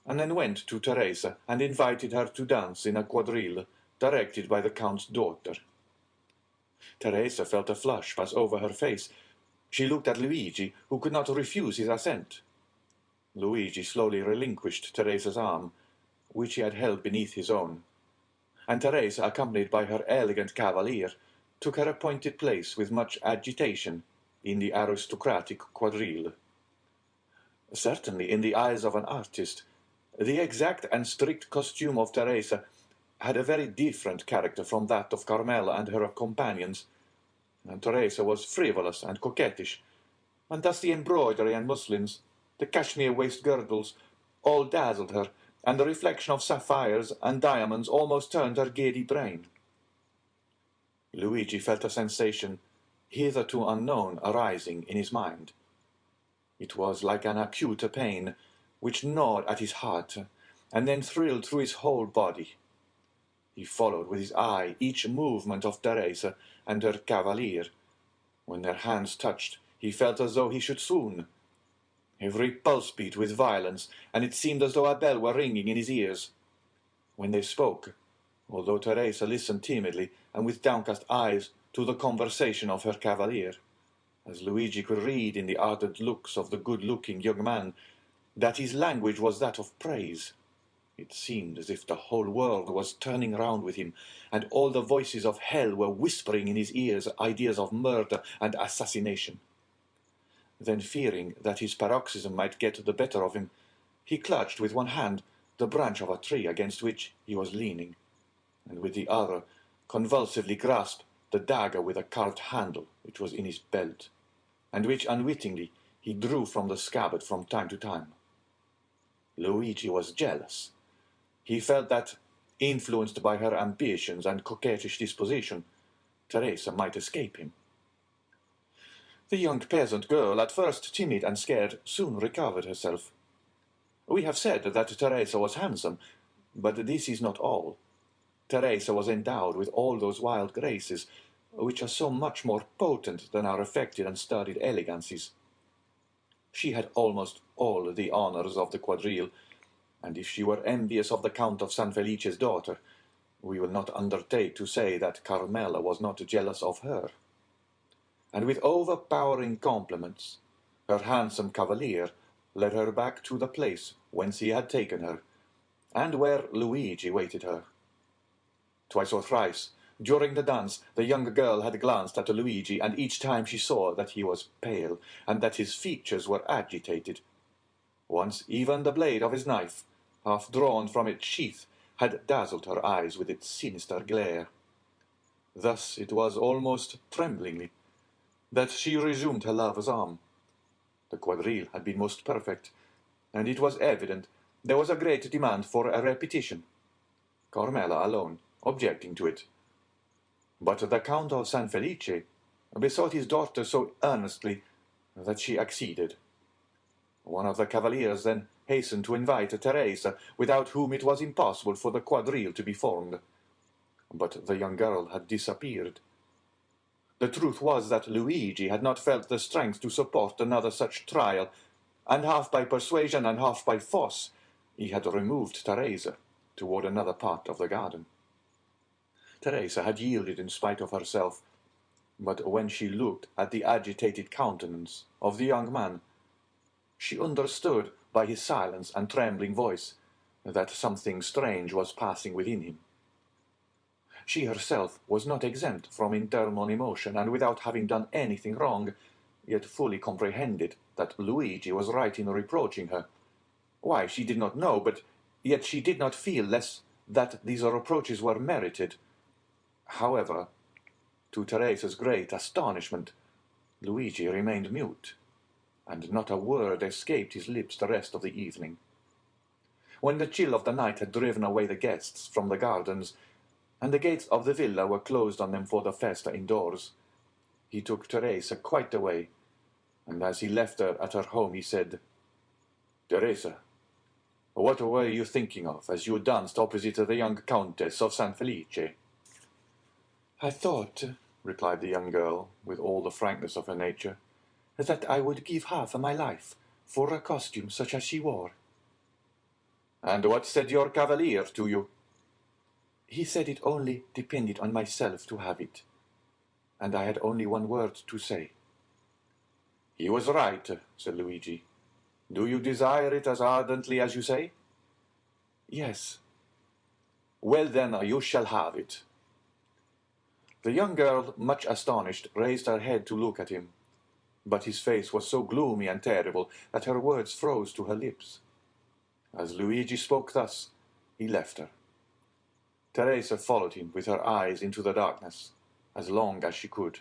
and then went to Teresa and invited her to dance in a quadrille directed by the Count's daughter. Teresa felt a flush pass over her face. She looked at Luigi, who could not refuse his assent. Luigi slowly relinquished Teresa's arm, which he had held beneath his own, and Teresa, accompanied by her elegant cavalier, took her appointed place with much agitation in the aristocratic quadrille. Certainly, in the eyes of an artist, the exact and strict costume of Teresa had a very different character from that of Carmela and her companions, and Teresa was frivolous and coquettish, and thus the embroidery and muslins, the cashmere waist-girdles, all dazzled her, and the reflection of sapphires and diamonds almost turned her giddy brain. Luigi felt a sensation hitherto unknown arising in his mind. It was like an acute pain, which gnawed at his heart, and then thrilled through his whole body. He followed with his eye each movement of Teresa and her cavalier. When their hands touched, he felt as though he should swoon. Every pulse beat with violence, and it seemed as though a bell were ringing in his ears. When they spoke, although Teresa listened timidly and with downcast eyes to the conversation of her cavalier, as Luigi could read in the ardent looks of the good-looking young man that his language was that of praise, it seemed as if the whole world was turning round with him, and all the voices of hell were whispering in his ears ideas of murder and assassination. Then, fearing that his paroxysm might get the better of him, he clutched with one hand the branch of a tree against which he was leaning, and with the other convulsively grasped the dagger with a carved handle which was in his belt, and which unwittingly he drew from the scabbard from time to time. Luigi was jealous. He felt that, influenced by her ambitions and coquettish disposition, Teresa might escape him. The young peasant girl, at first timid and scared, soon recovered herself. We have said that Teresa was handsome, but this is not all. Teresa was endowed with all those wild graces which are so much more potent than our affected and studied elegancies. She had almost all the honours of the quadrille, and if she were envious of the Count of San Felice's daughter, we will not undertake to say that Carmela was not jealous of her. And with overpowering compliments, her handsome cavalier led her back to the place whence he had taken her, and where Luigi waited her. Twice or thrice, during the dance, the young girl had glanced at Luigi, and each time she saw that he was pale, and that his features were agitated. Once even the blade of his knife, half drawn from its sheath, had dazzled her eyes with its sinister glare. Thus it was almost tremblingly that she resumed her lover's arm. The quadrille had been most perfect, and it was evident there was a great demand for a repetition, Carmela alone objecting to it. But the Count of San Felice besought his daughter so earnestly that she acceded. One of the cavaliers then hastened to invite Teresa, without whom it was impossible for the quadrille to be formed. But the young girl had disappeared. The truth was that Luigi had not felt the strength to support another such trial, and half by persuasion and half by force he had removed Teresa toward another part of the garden. Teresa had yielded in spite of herself, but when she looked at the agitated countenance of the young man, she understood by his silence and trembling voice that something strange was passing within him. She herself was not exempt from internal emotion, and without having done anything wrong, yet fully comprehended that Luigi was right in reproaching her. Why, she did not know, but yet she did not feel less that these reproaches were merited. However, to Teresa's great astonishment, Luigi remained mute, and not a word escaped his lips the rest of the evening. When the chill of the night had driven away the guests from the gardens, and the gates of the villa were closed on them for the festa indoors, he took Teresa quite away, and as he left her at her home he said, "Teresa, what were you thinking of as you danced opposite the young Countess of San Felice?" "I thought," replied the young girl, with all the frankness of her nature, "that I would give half my life for a costume such as she wore." "And what said your cavalier to you?" "He said it only depended on myself to have it, and I had only one word to say." "He was right," said Luigi. "Do you desire it as ardently as you say?" "Yes." "Well, then, you shall have it." The young girl, much astonished, raised her head to look at him, but his face was so gloomy and terrible that her words froze to her lips. As Luigi spoke thus, he left her. Teresa followed him with her eyes into the darkness, as long as she could.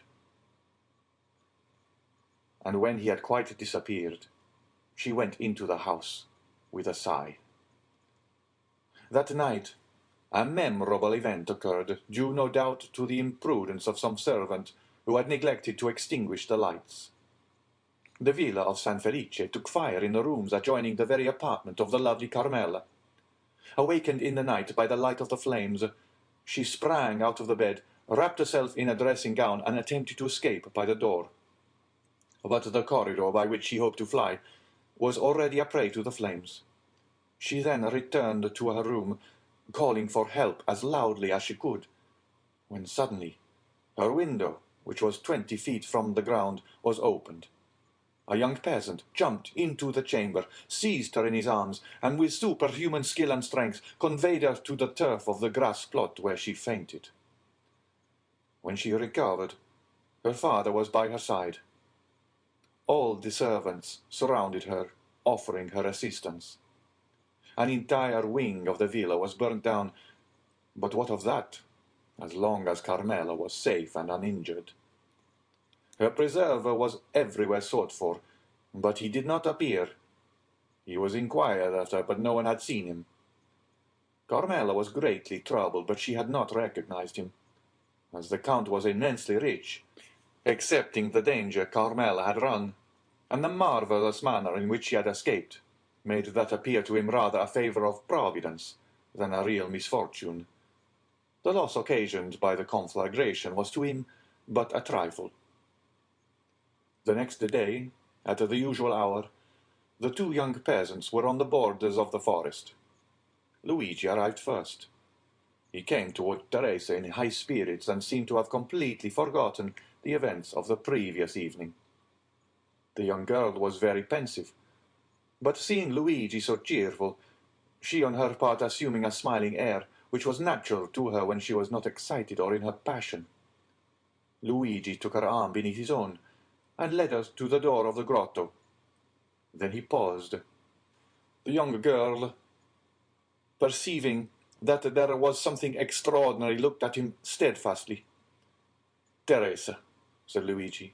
And when he had quite disappeared, she went into the house with a sigh. That night, a memorable event occurred, due no doubt to the imprudence of some servant who had neglected to extinguish the lights. The villa of San Felice took fire in the rooms adjoining the very apartment of the lovely Carmela. Awakened in the night by the light of the flames, She sprang out of the bed, wrapped herself in a dressing gown, and attempted to escape by the door. But the corridor by which she hoped to fly was already a prey to the flames. She then returned to her room, calling for help as loudly as she could, when suddenly her window, which was 20 feet from the ground, was opened. A young peasant jumped into the chamber, seized her in his arms, and with superhuman skill and strength conveyed her to the turf of the grass plot, where she fainted. When she recovered, her father was by her side. All the servants surrounded her, offering her assistance. An entire wing of the villa was burnt down, but what of that, as long as Carmela was safe and uninjured? Her preserver was everywhere sought for, but he did not appear. He was inquired after, but no one had seen him. Carmela was greatly troubled, but she had not recognized him, as the Count was immensely rich, accepting the danger Carmela had run, and the marvellous manner in which she had escaped made that appear to him rather a favour of Providence than a real misfortune. The loss occasioned by the conflagration was to him but a trifle. The next day, at the usual hour, the two young peasants were on the borders of the forest. Luigi arrived first. He came toward Teresa in high spirits and seemed to have completely forgotten the events of the previous evening. The young girl was very pensive, but seeing Luigi so cheerful, she on her part assuming a smiling air, which was natural to her when she was not excited or in her passion. Luigi took her arm beneath his own, and led her to the door of the grotto. Then he paused. The young girl, perceiving that there was something extraordinary, looked at him steadfastly. "Teresa," said Luigi,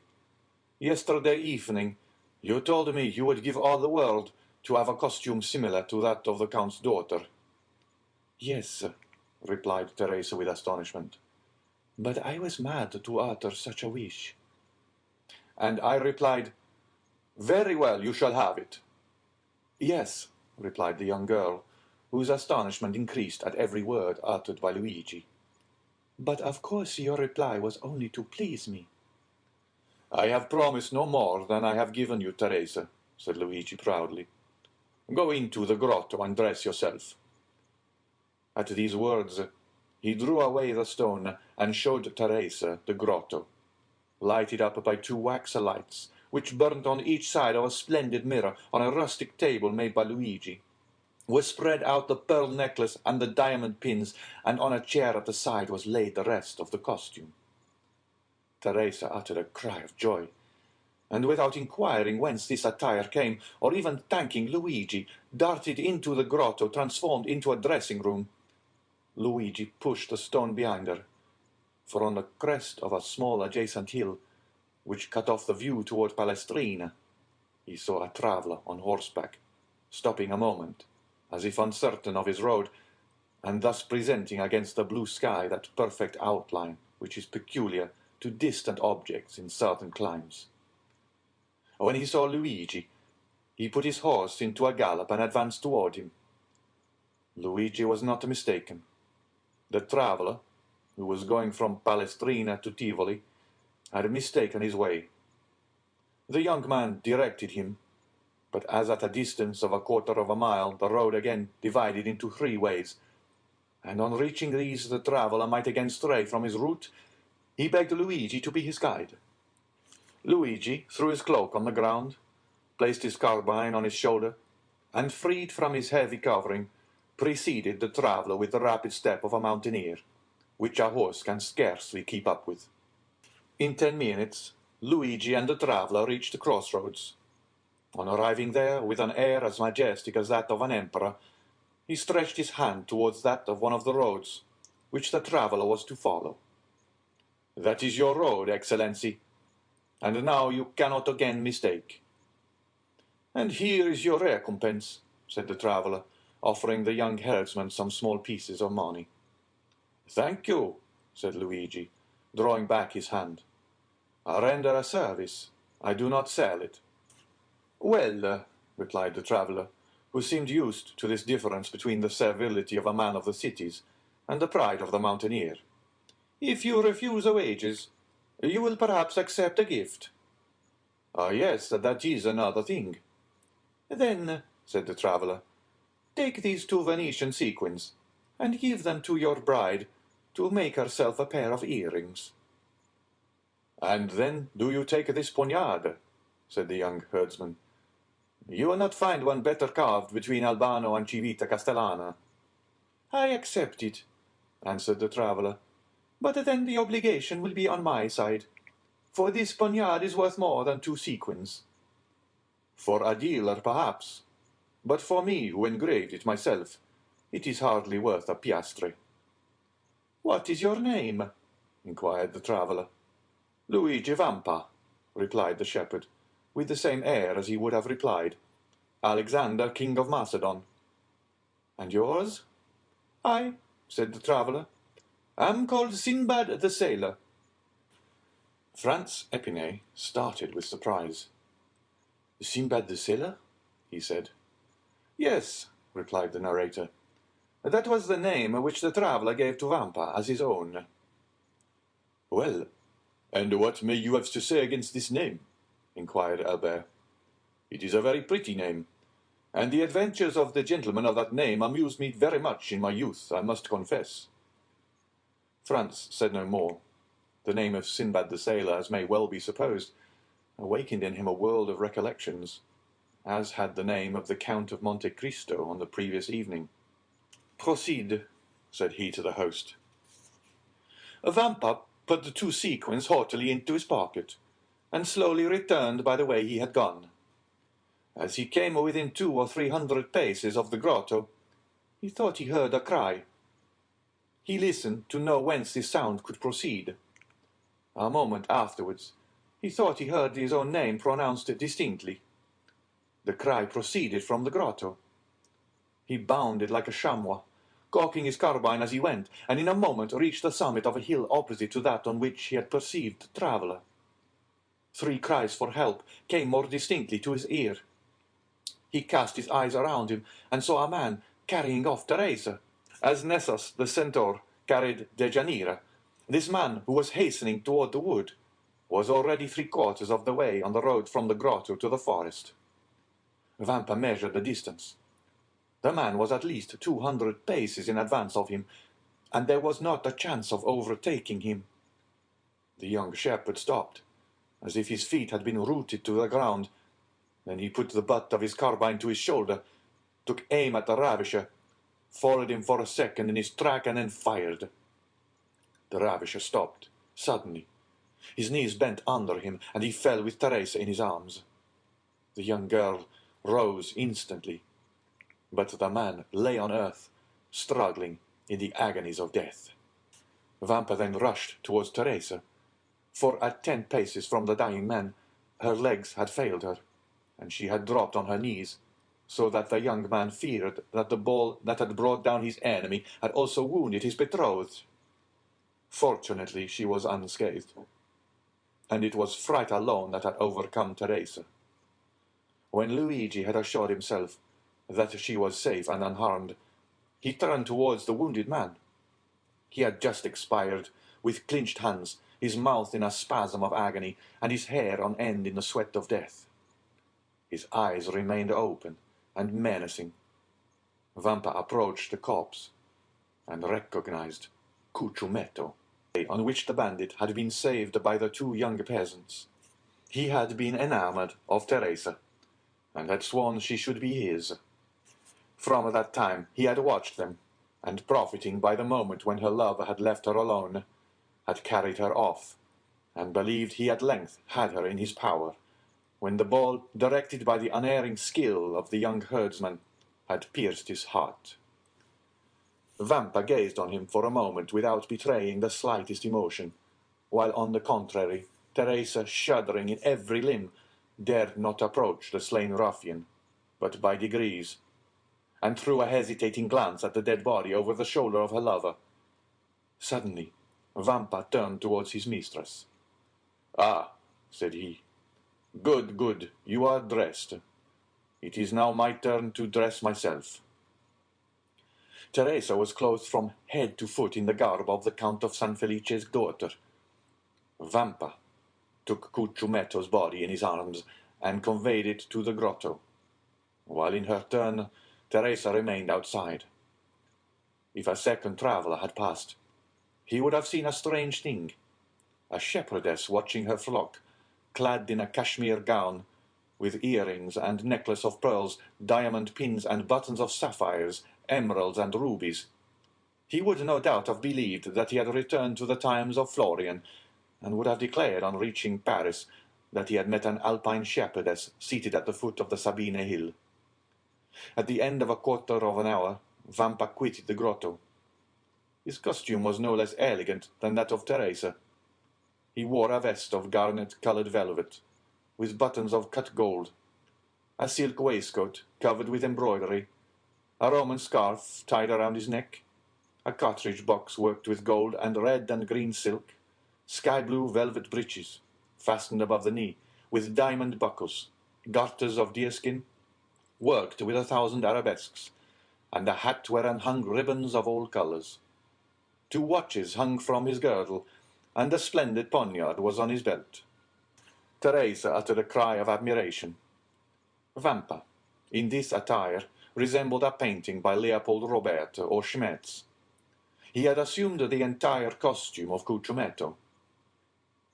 "yesterday evening you told me you would give all the world to have a costume similar to that of the Count's daughter." "Yes," replied Teresa with astonishment, "but I was mad to utter such a wish." And I replied, "Very well, you shall have it." "Yes," replied the young girl, whose astonishment increased at every word uttered by Luigi. "But of course your reply was only to please me." "I have promised no more than I have given you, Teresa," said Luigi proudly. "Go into the grotto and dress yourself." At these words he drew away the stone and showed Teresa the grotto, lighted up by two wax lights, which burnt on each side of a splendid mirror on a rustic table made by Luigi. Was spread out the pearl necklace and the diamond pins, and on a chair at the side was laid the rest of the costume. Teresa uttered a cry of joy, and without inquiring whence this attire came, or even thanking Luigi, darted into the grotto, transformed into a dressing-room. Luigi pushed the stone behind her, for on the crest of a small adjacent hill, which cut off the view toward Palestrina, he saw a traveller on horseback, stopping a moment, as if uncertain of his road, and thus presenting against the blue sky that perfect outline which is peculiar to distant objects in certain climes. When he saw Luigi, he put his horse into a gallop and advanced toward him. Luigi was not mistaken. The traveller, who was going from Palestrina to Tivoli, had mistaken his way. The young man directed him, but as at a distance of a quarter of a mile the road again divided into three ways, and on reaching these the traveller might again stray from his route, he begged Luigi to be his guide. Luigi threw his cloak on the ground, placed his carbine on his shoulder, and, freed from his heavy covering, preceded the traveller with the rapid step of a mountaineer, which a horse can scarcely keep up with. In 10 minutes, Luigi and the traveller reached the crossroads. On arriving there, with an air as majestic as that of an emperor, he stretched his hand towards that of one of the roads, which the traveller was to follow. "That is your road, Excellency, and now you cannot again mistake." "And here is your recompense," said the traveller, offering the young herdsman some small pieces of money. "Thank you," said Luigi, drawing back his hand. "I render a service. I do not sell it." "Well," replied the traveller, who seemed used to this difference between the servility of a man of the cities and the pride of the mountaineer. "If you refuse wages, you will perhaps accept a gift." "Ah, yes, that is another thing." "Then," said the traveller, "take these 2 Venetian sequins, and give them to your bride to make herself a pair of earrings." "And then do you take this poniard?" said the young herdsman. "You will not find one better carved between Albano and Civita Castellana." "I accept it," answered the traveller, "but then the obligation will be on my side, for this poniard is worth more than 2 sequins." "For a dealer, perhaps, but for me, who engraved it myself, it is hardly worth a piastre." "What is your name?" inquired the traveller. "Luigi Vampa," replied the shepherd, with the same air as he would have replied, "Alexander, King of Macedon." "And yours?" "I," said the traveller, "am called Sinbad the Sailor." Franz Epinay started with surprise. "Sinbad the Sailor?" he said. "Yes," replied the narrator. "That was the name which the traveller gave to Vampa as his own." "Well, and what may you have to say against this name?" inquired Albert. "It is a very pretty name, and the adventures of the gentleman of that name amused me very much in my youth, I must confess." Franz said no more. The name of Sinbad the Sailor, as may well be supposed, awakened in him a world of recollections, as had the name of the Count of Monte Cristo on the previous evening. "Proceed," said he to the host. Vampa put the 2 sequins haughtily into his pocket, and slowly returned by the way he had gone. As he came within 200 or 300 paces of the grotto, he thought he heard a cry. He listened to know whence this sound could proceed. A moment afterwards, he thought he heard his own name pronounced distinctly. The cry proceeded from the grotto. He bounded like a chamois, cocking his carbine as he went, and in a moment reached the summit of a hill opposite to that on which he had perceived the traveller. 3 cries for help came more distinctly to his ear. He cast his eyes around him, and saw a man carrying off Teresa, as Nessus the centaur carried Deianira. This man, who was hastening toward the wood, was already 3/4 of the way on the road from the grotto to the forest. Vampa measured the distance. The man was at least 200 paces in advance of him, and there was not a chance of overtaking him. The young shepherd stopped, as if his feet had been rooted to the ground. Then he put the butt of his carbine to his shoulder, took aim at the ravisher, followed him for a second in his track, and then fired. The ravisher stopped, suddenly. His knees bent under him, and he fell with Teresa in his arms. The young girl rose instantly, but the man lay on earth, struggling in the agonies of death. Vampa then rushed towards Teresa, for at 10 paces from the dying man, her legs had failed her, and she had dropped on her knees, so that the young man feared that the ball that had brought down his enemy had also wounded his betrothed. Fortunately, she was unscathed, and it was fright alone that had overcome Teresa. When Luigi had assured himself that she was safe and unharmed, he turned towards the wounded man. He had just expired, with clenched hands, his mouth in a spasm of agony, and his hair on end in the sweat of death. His eyes remained open and menacing. Vampa approached the corpse, and recognized Cucumetto, on which the bandit had been saved by the 2 young peasants. He had been enamored of Teresa, and had sworn she should be his. From that time he had watched them, and profiting by the moment when her lover had left her alone, had carried her off, and believed he at length had her in his power, when the ball, directed by the unerring skill of the young herdsman, had pierced his heart. Vampa gazed on him for a moment without betraying the slightest emotion, while on the contrary, Teresa, shuddering in every limb, dared not approach the slain ruffian, but by degrees, and threw a hesitating glance at the dead body over the shoulder of her lover. Suddenly, Vampa turned towards his mistress. "Ah," said he, "good, good, you are dressed. It is now my turn to dress myself." Teresa was clothed from head to foot in the garb of the Count of San Felice's daughter. Vampa took Cucciumetto's body in his arms and conveyed it to the grotto, while in her turn Teresa remained outside. If a second traveller had passed, he would have seen a strange thing: a shepherdess watching her flock, clad in a cashmere gown, with earrings and necklace of pearls, diamond pins and buttons of sapphires, emeralds and rubies. He would no doubt have believed that he had returned to the times of Florian, and would have declared on reaching Paris that he had met an Alpine shepherdess seated at the foot of the Sabine hill. At the end of a quarter of an hour, Vampa quitted the grotto. His costume was no less elegant than that of Teresa. He wore a vest of garnet-coloured velvet, with buttons of cut gold, a silk waistcoat covered with embroidery, a Roman scarf tied around his neck, a cartridge box worked with gold and red and green silk, sky-blue velvet breeches, fastened above the knee, with diamond buckles, garters of deerskin, worked with 1,000 arabesques, and a hat whereon hung ribbons of all colours. 2 watches hung from his girdle, and a splendid poniard was on his belt. Teresa uttered a cry of admiration. Vampa, in this attire, resembled a painting by Leopold Robert or Schmetz. He had assumed the entire costume of Cucciumetto.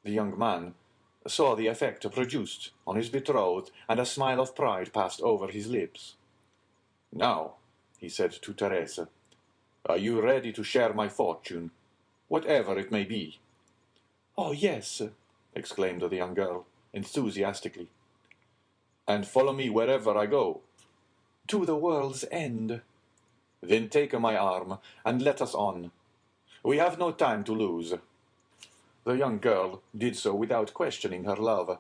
The young man saw the effect produced on his betrothed, and a smile of pride passed over his lips. "Now," he said to Teresa, "are you ready to share my fortune, whatever it may be?" "Oh, yes," exclaimed the young girl, enthusiastically. "And follow me wherever I go?" "To the world's end." "Then take my arm, and let us on. We have no time to lose." The young girl did so without questioning her lover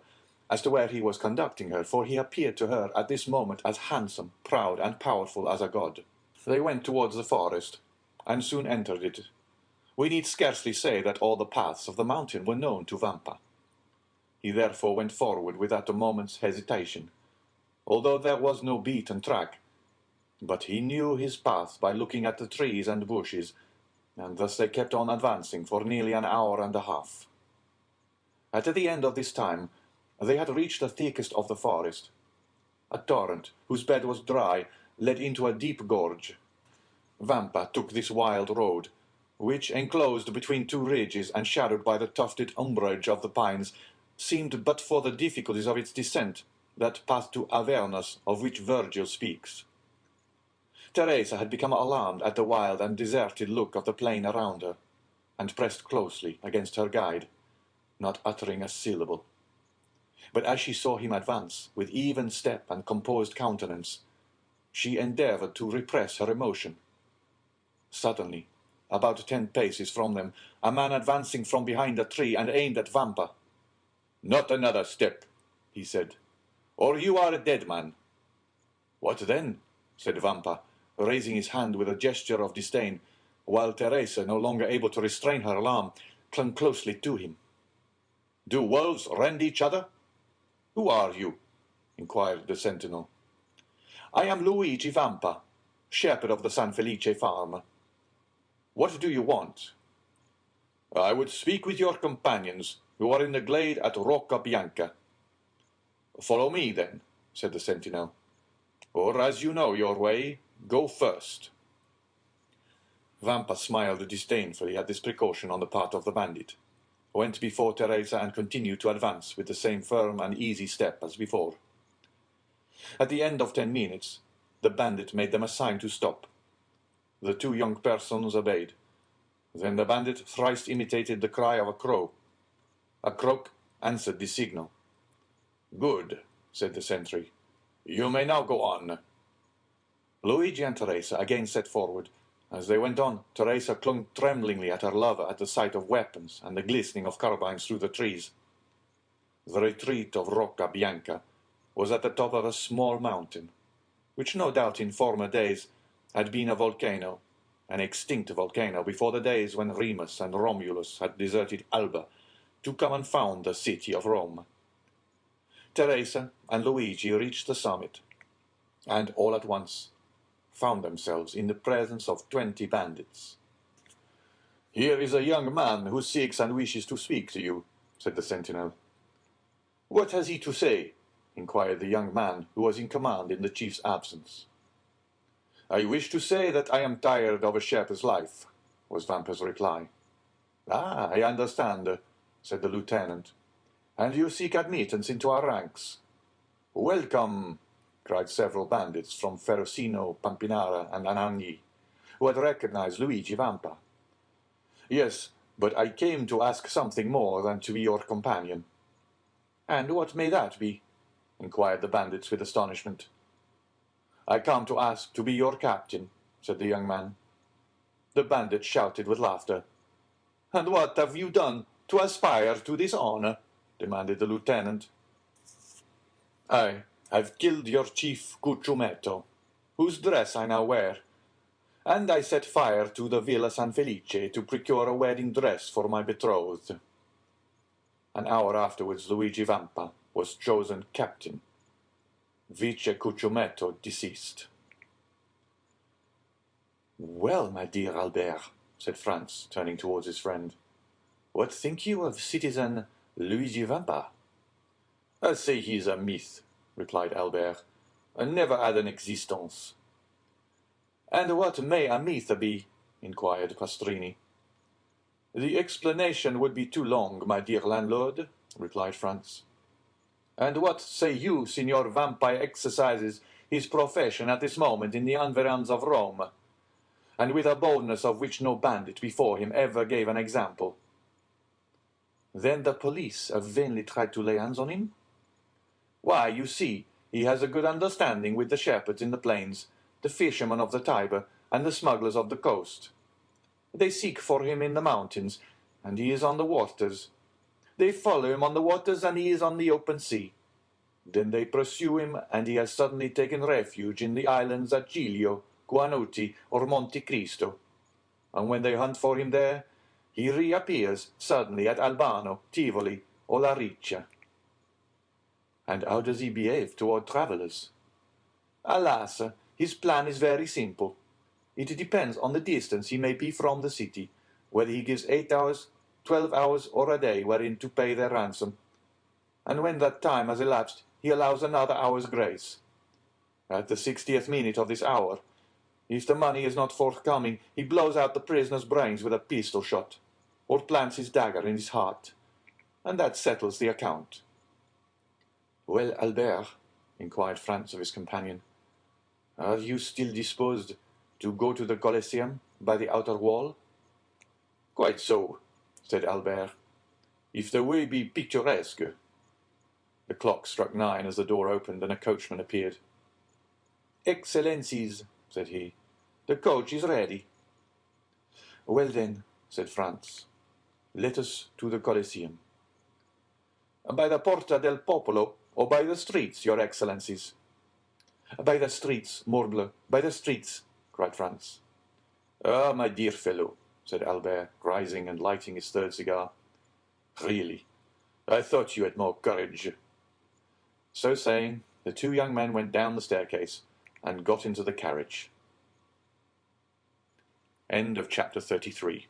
as to where he was conducting her, for he appeared to her at this moment as handsome, proud, and powerful as a god. They went towards the forest, and soon entered it. We need scarcely say that all the paths of the mountain were known to Vampa. He therefore went forward without a moment's hesitation, although there was no beaten track, but he knew his path by looking at the trees and bushes, and thus they kept on advancing for nearly an hour and a half. At the end of this time they had reached the thickest of the forest. A torrent, whose bed was dry, led into a deep gorge. Vampa took this wild road, which, enclosed between 2 ridges and shadowed by the tufted umbrage of the pines, seemed, but for the difficulties of its descent, that path to Avernus of which Virgil speaks. Teresa had become alarmed at the wild and deserted look of the plain around her, and pressed closely against her guide, not uttering a syllable. But as she saw him advance, with even step and composed countenance, she endeavoured to repress her emotion. Suddenly, about 10 paces from them, a man advancing from behind a tree and aimed at Vampa. "Not another step," he said, "or you are a dead man." "What then?" said Vampa, raising his hand with a gesture of disdain, while Teresa, no longer able to restrain her alarm, clung closely to him. "Do wolves rend each other?" "Who are you?" inquired the sentinel. "I am Luigi Vampa, shepherd of the San Felice farm." "What do you want?" "I would speak with your companions, who are in the glade at Rocca Bianca." "Follow me, then," said the sentinel. "Or, as you know your way, go first." Vampa smiled disdainfully at this precaution on the part of the bandit, went before Teresa, and continued to advance with the same firm and easy step as before. At the end of 10 minutes, the bandit made them a sign to stop. The 2 young persons obeyed. Then the bandit thrice imitated the cry of a crow. A croak answered the signal. "Good," said the sentry. "You may now go on." Luigi and Teresa again set forward. As they went on, Teresa clung tremblingly at her lover at the sight of weapons and the glistening of carbines through the trees. The retreat of Rocca Bianca was at the top of a small mountain, which no doubt in former days had been a volcano, an extinct volcano before the days when Remus and Romulus had deserted Alba to come and found the city of Rome. Teresa and Luigi reached the summit, and all at once, found themselves in the presence of 20 bandits. "Here is a young man who seeks and wishes to speak to you," said the sentinel. "What has he to say?" inquired the young man who was in command in the chief's absence. "I wish to say that I am tired of a shepherd's life," was Vampa's reply. "Ah, I understand," said the lieutenant. "And you seek admittance into our ranks?" "Welcome," cried several bandits from Ferrocino, Pampinara, and Anagni, who had recognized Luigi Vampa. "Yes, but I came to ask something more than to be your companion." "And what may that be?" inquired the bandits with astonishment. "I come to ask to be your captain," said the young man. The bandits shouted with laughter. "And what have you done to aspire to this honor?" demanded the lieutenant. "I have killed your chief Cucciumetto, whose dress I now wear, and I set fire to the Villa San Felice to procure a wedding dress for my betrothed." An hour afterwards Luigi Vampa was chosen captain. Vice Cucciumetto deceased. "Well, my dear Albert," said Franz, turning towards his friend, "what think you of citizen Luigi Vampa?" "I say he is a myth," replied Albert, "and never had an existence." "And what may a myth be?" inquired Pastrini. "The explanation would be too long, my dear landlord," replied Franz. "And what say you, Signor Vampa exercises his profession at this moment in the environs of Rome, and with a boldness of which no bandit before him ever gave an example?" "Then the police have vainly tried to lay hands on him?" "Why, you see, he has a good understanding with the shepherds in the plains, the fishermen of the Tiber, and the smugglers of the coast. They seek for him in the mountains, and he is on the waters. They follow him on the waters, and he is on the open sea. Then they pursue him, and he has suddenly taken refuge in the islands at Giglio, Guanuti, or Monte Cristo. And when they hunt for him there, he reappears suddenly at Albano, Tivoli, or La Riccia." "And how does he behave toward travellers?" "Alas, his plan is very simple. It depends on the distance he may be from the city, whether he gives 8 hours, 12 hours, or a day wherein to pay their ransom. And when that time has elapsed, he allows another hour's grace. At the 60th minute of this hour, if the money is not forthcoming, he blows out the prisoner's brains with a pistol shot, or plants his dagger in his heart, and that settles the account." "Well, Albert," inquired Franz of his companion, "are you still disposed to go to the Colosseum by the outer wall?" "Quite so," said Albert, "if the way be picturesque." The clock struck 9 as the door opened and a coachman appeared. "Excellencies," said he, "the coach is ready." "Well then," said Franz, "let us to the Colosseum." "By the Porta del Popolo, or by the streets, your excellencies?" "By the streets, morbleu, by the streets," cried Franz. "Ah, my dear fellow," said Albert, rising and lighting his third cigar, "really, I thought you had more courage." So saying, the two young men went down the staircase and got into the carriage. End of chapter 33.